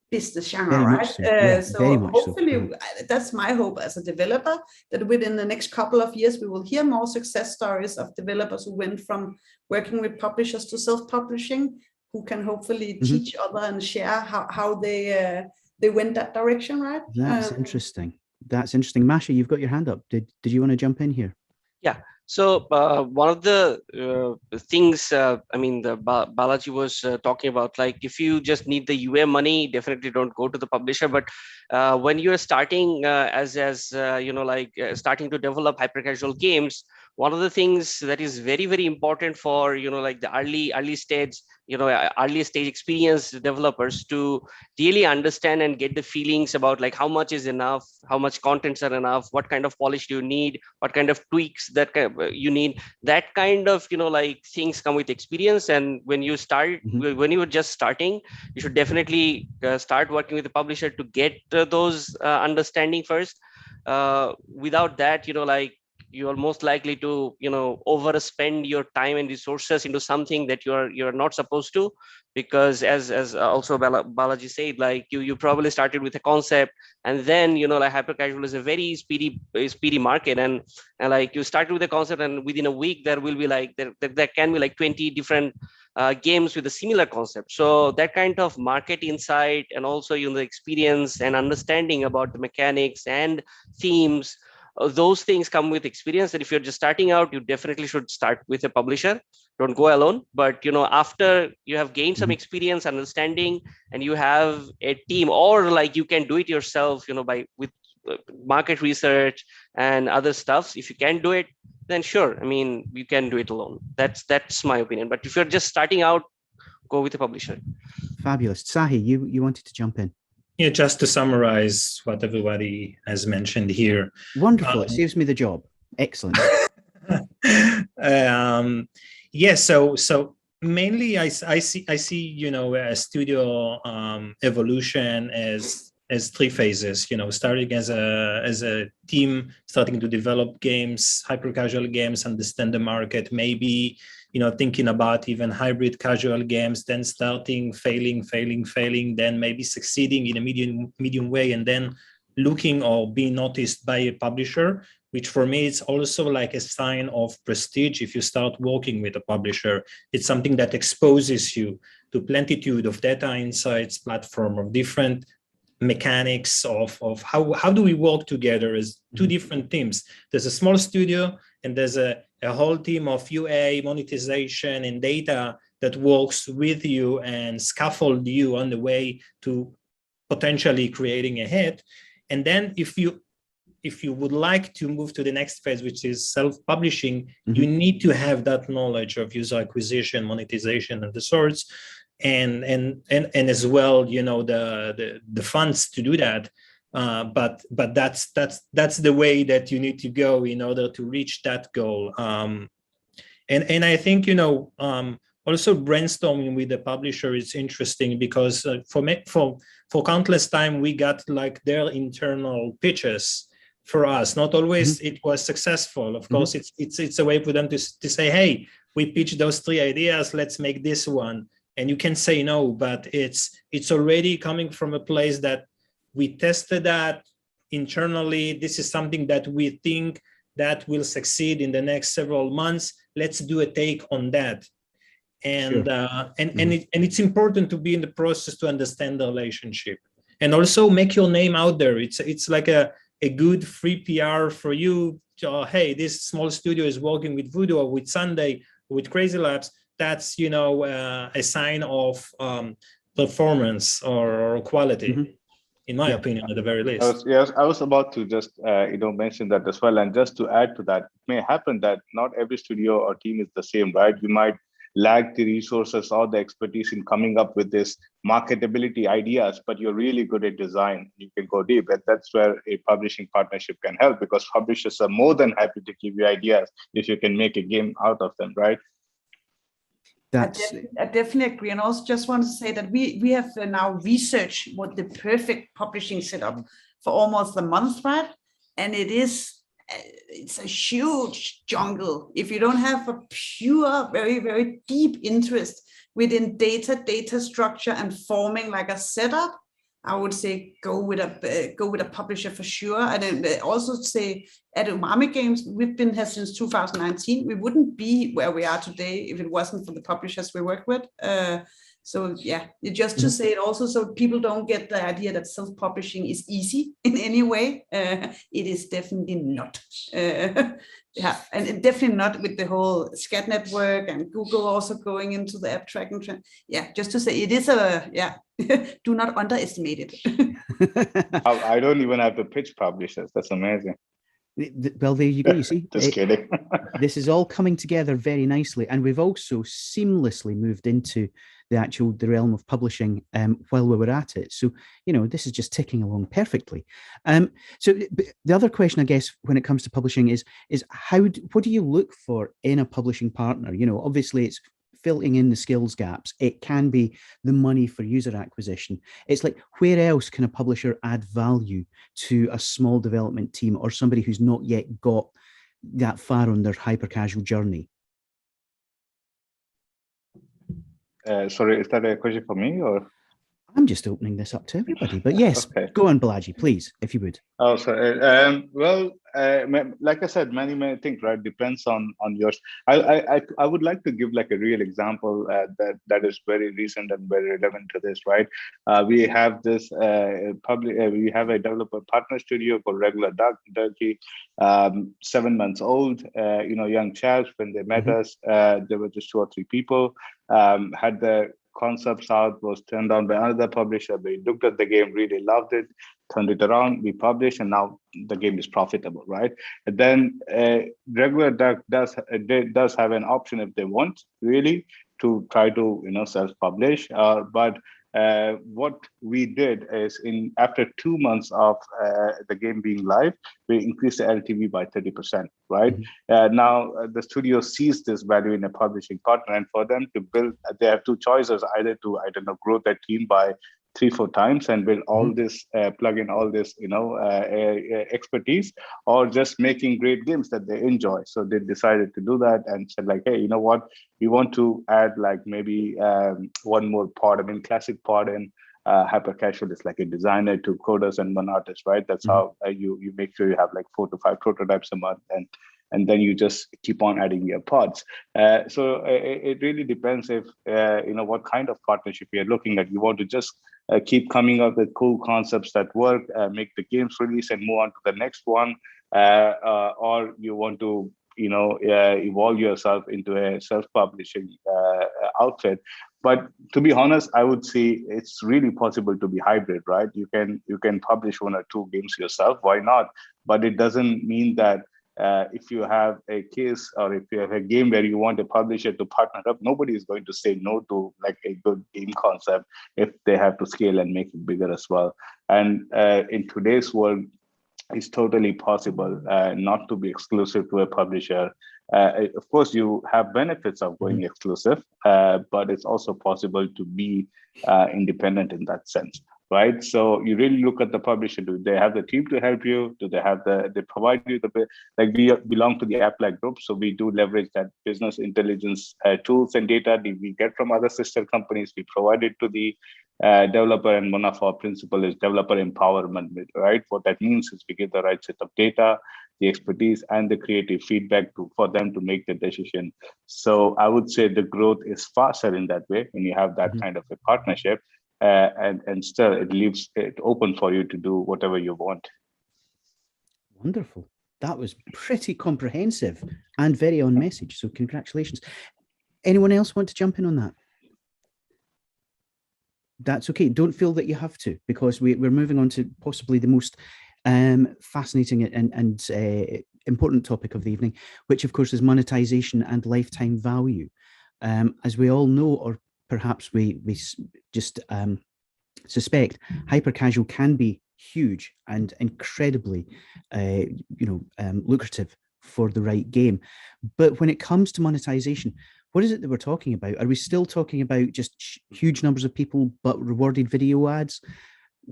S4: business genre, right? So hopefully that's my hope as a developer, that within the next couple of years we will hear more success stories of developers who went from working with publishers to self-publishing, who can hopefully teach other and share how they went that direction, right?
S1: That's interesting. That's interesting. Masha, you've got your hand up. Did you want to jump in here?
S2: Yeah. So one of the things, Balaji was talking about, like if you just need the UA money, definitely don't go to the publisher. But when you're starting starting to develop hyper-casual games, one of the things that is very, very important for, like the early stage, early stage experienced developers to really understand and get the feelings about like how much is enough, how much contents are enough, what kind of polish do you need, what kind of tweaks that you need. That kind of, like things come with experience. And when you start, when you were just starting, you should definitely start working with the publisher to get those understanding first. Without that, like you are most likely to overspend your time and resources into something that you're not supposed to, because as also Balaji said, like you probably started with a concept, and then like hyper casual is a very speedy market, and like you started with a concept, and within a week there will be like there can be like 20 different games with a similar concept. So that kind of market insight, and also the experience and understanding about the mechanics and themes, those things come with experience. And if you're just starting out, you definitely should start with a publisher. Don't go alone. But after you have gained some experience, understanding, and you have a team, or like you can do it yourself, with market research and other stuff. If you can do it, then sure, I mean, you can do it alone. That's my opinion. But if you're just starting out, go with a publisher.
S1: Fabulous. Sahi, you wanted to jump in.
S5: Yeah, just to summarize what everybody has mentioned here.
S1: Wonderful. It saves me the job. Excellent.
S5: Yeah, so mainly I see a studio evolution as three phases. Starting as a team, starting to develop games, hyper casual games, understand the market, maybe thinking about even hybrid casual games, then starting, failing, then maybe succeeding in a medium way, and then looking or being noticed by a publisher, which for me it's also like a sign of prestige. If you start working with a publisher, it's something that exposes you to plentitude of data insights, platform of different mechanics of how do we work together as two different teams. There's a small studio and there's a whole team of UA, monetization, and data that works with you and scaffold you on the way to potentially creating a hit. And then if you would like to move to the next phase, which is self-publishing, you need to have that knowledge of user acquisition, monetization, and the sorts, and as well, the funds to do that. But that's the way that you need to go in order to reach that goal. And I think also brainstorming with the publisher is interesting, because for countless time we got like their internal pitches for us. Not always it was successful. Of course, it's a way for them to say, hey, we pitched those three ideas, let's make this one. And you can say no, but it's already coming from a place that we tested that internally. This is something that we think that will succeed in the next several months. Let's do a take on that. And it's important to be in the process to understand the relationship, and also make your name out there. It's like a good free PR for you. Hey, this small studio is working with Voodoo or with Sunday or with Crazy Labs. That's a sign of performance or quality. In my opinion, at the very least.
S3: I was about to just mention that as well. And just to add to that, it may happen that not every studio or team is the same, right? You might lack the resources or the expertise in coming up with this marketability ideas, but you're really good at design. You can go deep, and that's where a publishing partnership can help, because publishers are more than happy to give you ideas if you can make a game out of them, right?
S4: I definitely agree. And also just want to say that we have now researched what the perfect publishing setup for almost a month, right? And it's a huge jungle. If you don't have a pure, very, very deep interest within data structure and forming like a setup, I would say go with a publisher for sure. And then also say at Umami Games, we've been here since 2019. We wouldn't be where we are today if it wasn't for the publishers we work with. So yeah, just to say it also, so people don't get the idea that self-publishing is easy in any way. It is definitely not. Yeah, and definitely not with the whole SCAD network and Google also going into the app tracking trend. Yeah, just to say it is do not underestimate it.
S3: I don't even have to pitch publishers. That's amazing.
S1: Well, there you go. You see,
S3: Just kidding.
S1: This is all coming together very nicely, and we've also seamlessly moved into the realm of publishing while we were at it. So, this is just ticking along perfectly. So the other question, I guess, when it comes to publishing is what do you look for in a publishing partner? Obviously it's filling in the skills gaps. It can be the money for user acquisition. It's like, where else can a publisher add value to a small development team or somebody who's not yet got that far on their hyper-casual journey?
S3: Sorry, is that a question for me or?
S1: I'm just opening this up to everybody, but yes,
S3: Okay.
S1: Go on, Balaji, please, if you would.
S3: Oh, sorry. Well, like I said, many things, right? Depends on yours. I would like to give like a real example that is very recent and very relevant to this, right? We have this we have a developer partner studio called Regular Duck Turkey, 7 months old. Young chaps. When they met us, there were just 2 or 3 people. Had the concepts out, was turned down by another publisher. We looked at the game, really loved it, turned it around, we published, and now the game is profitable, right? And then Regular Duck does have an option if they want really to try to self-publish, but what we did is after 2 months of the game being live, we increased the LTV by 30%, right? Now the studio sees this value in a publishing partner, and for them to build, they have 2 choices: either to, grow their team by 3-4 times and build all this, plug in all this, expertise, or just making great games that they enjoy. So they decided to do that and said like, hey, you know what? We want to add like maybe one more part. Classic part in hyper casual is like a designer, 2 coders, and 1 artist, right? That's how you make sure you have like 4 to 5 prototypes a month, and then you just keep on adding your pods. So it really depends if what kind of partnership you're looking at. You want to just keep coming up with cool concepts that work, make the games release and move on to the next one, or you want to evolve yourself into a self-publishing outfit. But to be honest, I would say it's really possible to be hybrid, right? You can publish 1 or 2 games yourself. Why not? But it doesn't mean that if you have a case or if you have a game where you want a publisher to partner up, nobody is going to say no to like a good game concept if they have to scale and make it bigger as well. And in today's world, it's totally possible not to be exclusive to a publisher. Of course, you have benefits of going exclusive, but it's also possible to be independent in that sense, right? So you really look at the publisher. Do they have the team to help you? Do they have they provide you like we belong to the App-like group, so we do leverage that business intelligence tools and data that we get from other sister companies. We provide it to the developer, and one of our principles is developer empowerment, right? What that means is we give the right set of data, the expertise, and the creative feedback for them to make the decision. So I would say the growth is faster in that way when you have that kind of a partnership, and still it leaves it open for you to do whatever you want.
S1: Wonderful. That was pretty comprehensive and very on message. So congratulations. Anyone else want to jump in on that? That's okay. Don't feel that you have to, because we're moving on to possibly the most fascinating and important topic of the evening, which of course is monetization and lifetime value. As we all know, or perhaps we just suspect, hyper casual can be huge and incredibly lucrative for the right game. But when it comes to monetization, what is it that we're talking about? Are we still talking about just huge numbers of people but rewarded video ads?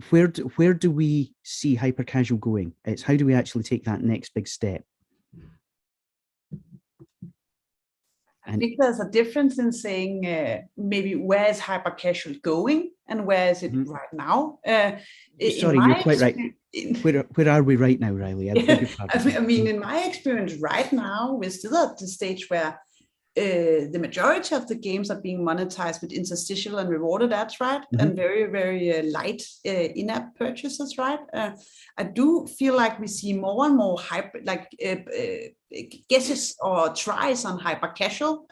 S1: Where do we see hyper casual going? It's how do we actually take that next big step?
S4: I think there's a difference in saying maybe where is hyper casual going and where is it right now.
S1: Sorry, you're quite right. Where are we right now, Riley?
S4: I mean, in my experience right now, we're still at the stage where the majority of the games are being monetized with interstitial and rewarded ads, right? And very, very light in-app purchases, right? I do feel like we see more and more guesses or tries on hyper casual.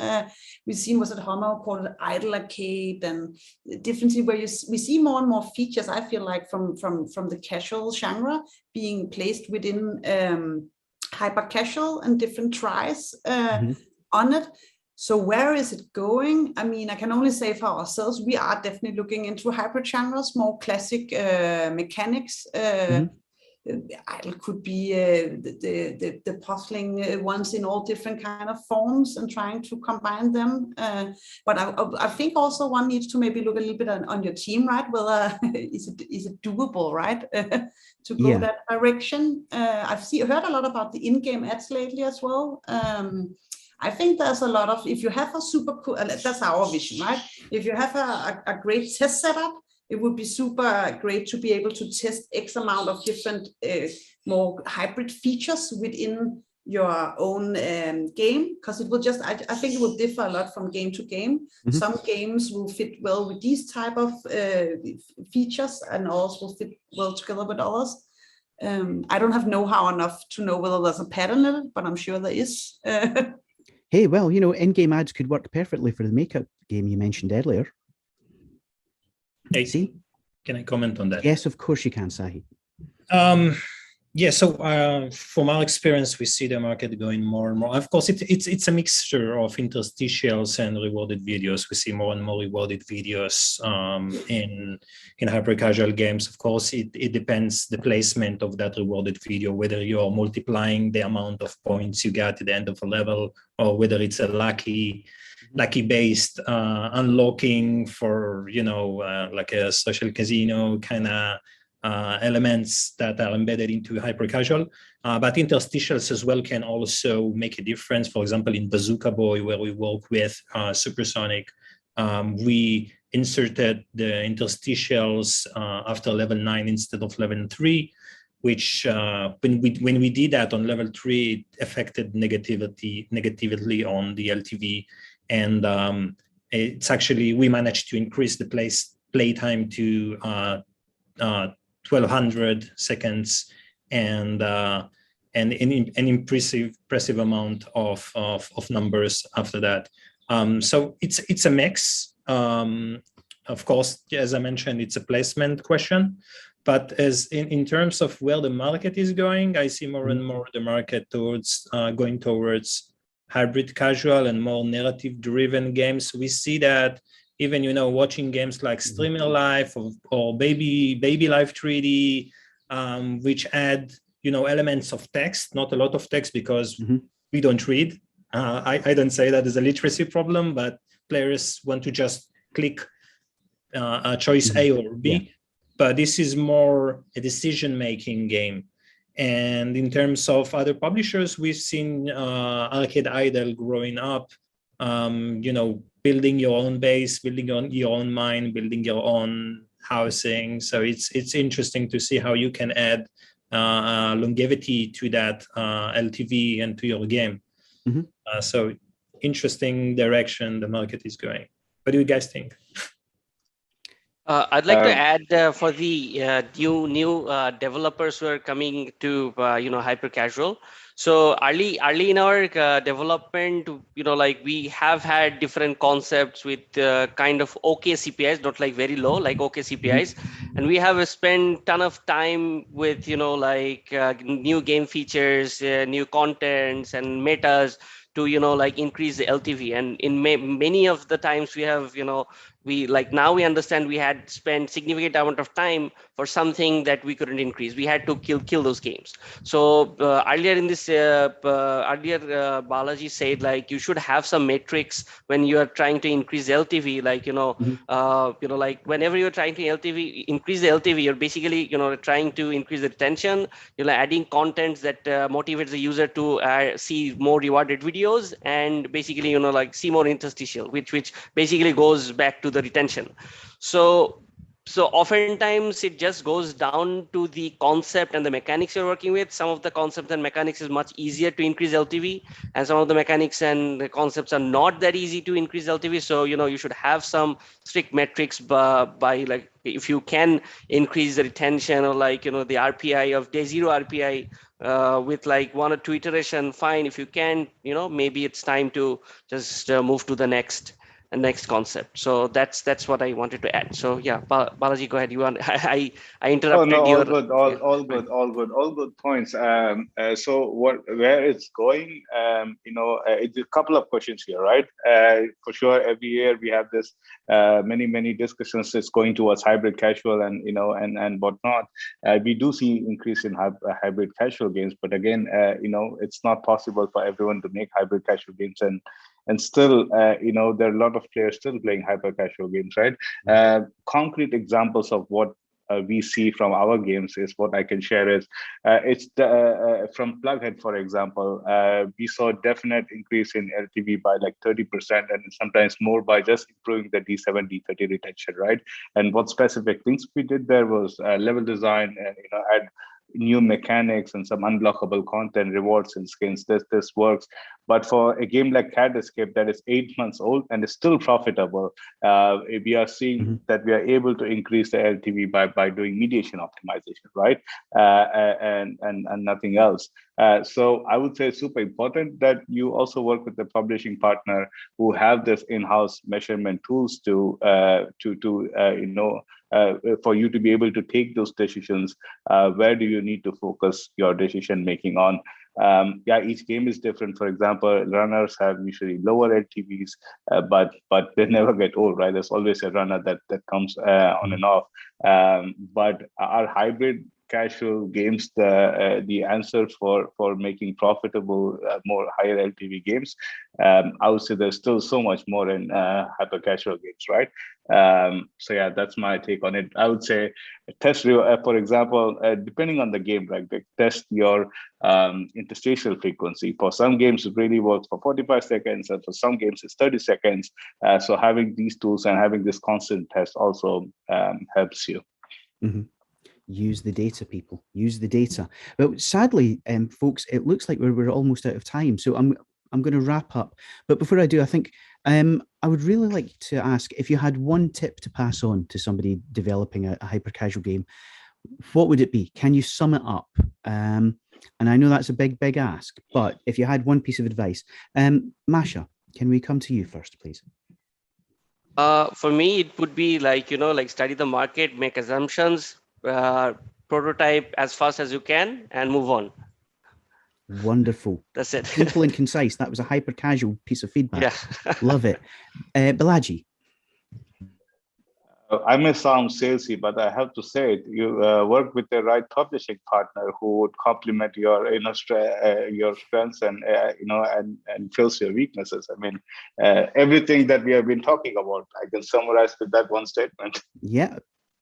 S4: We've seen, was it Homer called it Idle Arcade, and differently where we see more and more features, I feel like, from the casual genre being placed within hyper casual and different tries on it. So where is it going? I mean, I can only say for ourselves, we are definitely looking into hyper genres, more classic mechanics. It could be the puzzling ones in all different kind of forms and trying to combine them. But I think also one needs to maybe look a little bit on your team, right? Whether is it doable, right? To go that direction. I've heard a lot about the in-game ads lately as well. I think there's a lot of, if you have a super cool, that's our vision, right? If you have a great test setup, it would be super great to be able to test X amount of different more hybrid features within your own game, because it will just, I think it will differ a lot from game to game. Some games will fit well with these type of features and also will fit well together with others. I don't have know-how enough to know whether there's a pattern in it, but I'm sure there is.
S1: Hey, well, you know, in-game ads could work perfectly for the makeup game you mentioned earlier.
S5: Hey,
S1: See?
S5: Can I comment on that?
S1: Yes, of course you can, Sahi.
S5: Yeah, so from our experience, we see the market going more and more. Of course, it's a mixture of interstitials and rewarded videos. We see more and more rewarded videos in hyper-casual games. Of course, it depends the placement of that rewarded video, whether you're multiplying the amount of points you get at the end of a level, or whether it's a lucky-based unlocking for, you know, like a social casino kind of elements that are embedded into hyper-casual, but interstitials as well can also make a difference. For example, in Bazooka Boy, where we work with Supersonic, we inserted the interstitials after level 9 instead of level 3, which when we did that on level 3, it affected negatively on the LTV, and it's actually, we managed to increase the playtime to 1200 seconds and an impressive amount of numbers after that. So it's a mix. Of course, as I mentioned, it's a placement question, but as in terms of where the market is going, I see more and more the market towards going towards hybrid casual and more narrative driven games. We see that even, you know, watching games like Streamer Life or Baby Life 3D, which add, you know, elements of text, not a lot of text because we don't read. I don't say that as a literacy problem, but players want to just click a choice A or B. But this is more a decision-making game. And in terms of other publishers, we've seen Arcade Idle growing up, you know, building your own base, building on your own mine, building your own housing. So it's interesting to see how you can add longevity to that LTV and to your game. So interesting direction the market is going. What do you guys think?
S2: I'd like to add for the new developers who are coming to you know, hyper casual. So early in our development, you know, like we have had different concepts with kind of okay CPIs, not like very low, like okay CPIs, and we have spent ton of time with, you know, like new game features, new contents and metas to, you know, like increase the LTV. And in many of the times we have, you know, now we understand we had spent significant amount of time for something that we couldn't increase. We had to kill those games. So earlier in this, Balaji said, like, you should have some metrics when you are trying to increase LTV, like, you know, like whenever you're trying to increase the LTV, you're basically, you know, trying to increase the retention, you know, adding contents that motivates the user to see more rewarded videos and basically, you know, like see more interstitial, which basically goes back to the retention. So oftentimes it just goes down to the concept and the mechanics you're working with. Some of the concepts and mechanics is much easier to increase LTV, and some of the mechanics and the concepts are not that easy to increase LTV. So, you know, you should have some strict metrics by like, if you can increase the retention or like, you know, the RPI of day 0 RPI with like 1 or 2 iteration, fine. If you can, you know, maybe it's time to just move to the next. next concept. So that's what I wanted to add. So yeah, Balaji, go ahead. You want I interrupted.
S3: Oh no, all
S2: your
S3: good, all good points. So where it's going, it's a couple of questions here, right? For sure, every year we have this many discussions. It's going towards hybrid casual and and whatnot. We do see increase in hybrid casual games, but again, it's not possible for everyone to make hybrid casual games, and still, there are a lot of players still playing hyper casual games, right? Concrete examples of what we see from our games is what I can share is from Plughead, for example, we saw a definite increase in LTV by like 30% and sometimes more by just improving the D7, D30 retention, right? And what specific things we did there was level design and add new mechanics and some unblockable content, rewards and skins. This works. But for a game like Cat Escape that is 8 months old and is still profitable, we are seeing that we are able to increase the LTV by doing mediation optimization, right? And nothing else. So I would say it's super important that you also work with the publishing partner who have this in-house measurement tools to for you to be able to take those decisions. Where do you need to focus your decision making on? Each game is different. For example, runners have usually lower LTVs, but they never get old, right? There's always a runner that comes on and off. But our hybrid casual games, the answer for making profitable, more higher LTV games, I would say there's still so much more in hyper casual games, right? So yeah, that's my take on it. I would say test, for example, depending on the game, right? Test your interstitial frequency. For some games, it really works for 45 seconds, and for some games, it's 30 seconds. So having these tools and having this constant test also helps you.
S1: Use the data, people. Use the data. But sadly, folks, it looks like we're almost out of time. So I'm going to wrap up. But before I do, I think I would really like to ask if you had one tip to pass on to somebody developing a hyper casual game, what would it be? Can you sum it up? And I know that's a big ask, but if you had one piece of advice, Masha, can we come to you first, please?
S2: For me, it would be like study the market, make assumptions, prototype as fast as you can, and move on.
S1: Wonderful.
S2: That's it.
S1: Simple and concise. That was a hyper casual piece of feedback.
S2: Yeah.
S1: Love it. Balaji.
S3: I may sound salesy, but I have to say it. You work with the right publishing partner who would complement your your strengths and and fills your weaknesses. I mean, everything that we have been talking about, I can summarize with that one statement.
S1: Yeah.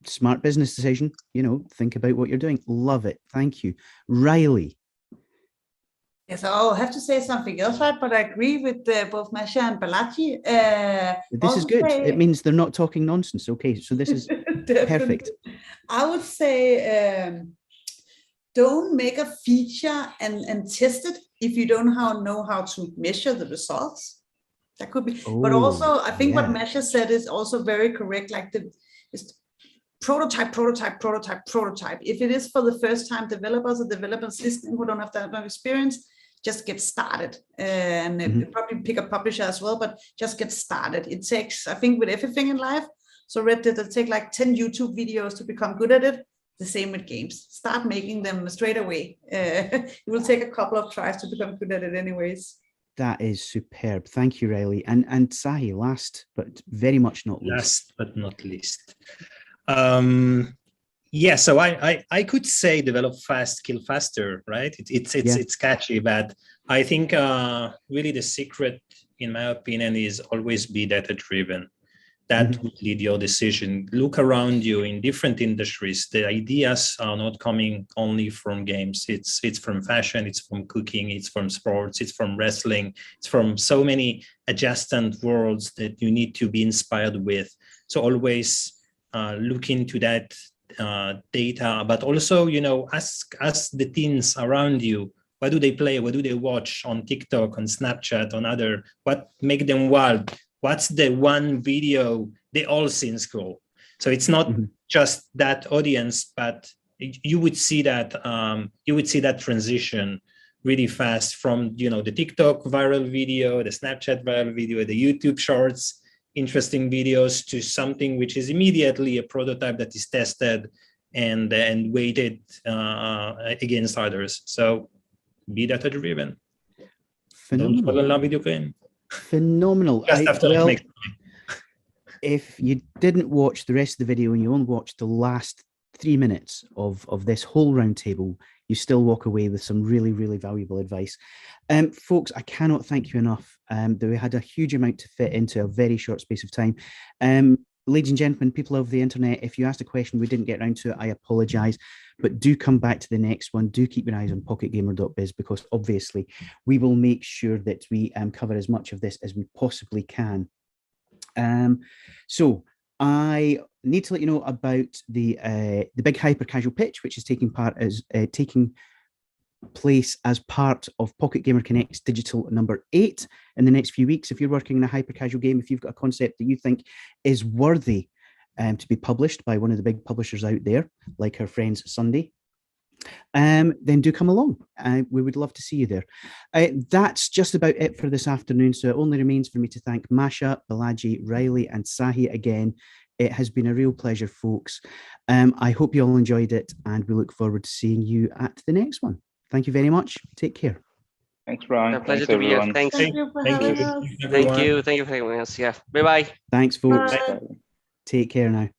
S1: Smart business decision. Think about what you're doing. Love it. Thank you. Riley.
S4: Yes, I'll have to say something else, right? But I agree with both Masha and Balaji.
S1: This is good. It means they're not talking nonsense. Okay, so this is perfect.
S4: I would say don't make a feature and test it if you don't know how to measure the results. That could be. But also, I think what Masha said is also very correct. Like prototype. If it is for the first time developers or developers listening who don't have that much experience, just get started and probably pick a publisher as well, but just get started. It takes, I think, with everything in life. So Red did it take like 10 YouTube videos to become good at it. The same with games. Start making them straight away. It will take a couple of tries to become good at it anyways.
S1: That is superb. Thank you, Riley. And Sahi, last but very much not least.
S5: Last but not least. So I could say develop fast, kill faster, right? It's catchy, but I think really the secret, in my opinion, is always be data driven. That would lead your decision. Look around you in different industries. The ideas are not coming only from games. It's from fashion, it's from cooking, it's from sports, it's from wrestling, it's from so many adjacent worlds that you need to be inspired with. So always look into that data, but also, ask the teens around you, what do they play? What do they watch on TikTok, on Snapchat, on other? What make them wild? What's the one video they all see in school? So it's not just that audience, but you would see that transition really fast from the TikTok viral video, the Snapchat viral video, the YouTube shorts. interesting videos to something which is immediately a prototype that is tested and weighted against others. So be data driven. Don't fall in love with your game.
S1: Phenomenal.
S5: Just after it makes money.
S1: If you didn't watch the rest of the video and you only watched the last 3 minutes of this whole roundtable, you still walk away with some really, really valuable advice. Folks, I cannot thank you enough that we had a huge amount to fit into a very short space of time. Ladies and gentlemen, people of the internet, if you asked a question we didn't get around to it, I apologize, but do come back to the next one. Do keep your eyes on PocketGamer.Biz, because obviously we will make sure that we cover as much of this as we possibly can. So I need to let you know about the big hyper casual pitch, which is taking place as part of Pocket Gamer Connect's digital number 8 in the next few weeks. If you're working in a hyper casual game, if you've got a concept that you think is worthy to be published by one of the big publishers out there, like our friends Sunday, then do come along. We would love to see you there. That's just about it for this afternoon. So it only remains for me to thank Masha, Balaji, Riley, and Sahi again. It has been a real pleasure, folks. I hope you all enjoyed it, and we look forward to seeing you at the next one. Thank you very much. Take care.
S3: Thanks, Brian.
S2: A pleasure
S3: Thanks,
S2: to be here.
S3: everyone.
S2: Thanks.
S4: Thank you for
S5: Thank
S4: having
S5: you.
S4: us.
S2: Thank you. Thank you for having us. Yeah. Bye-bye.
S1: Thanks, folks.
S4: Bye.
S1: Take care now.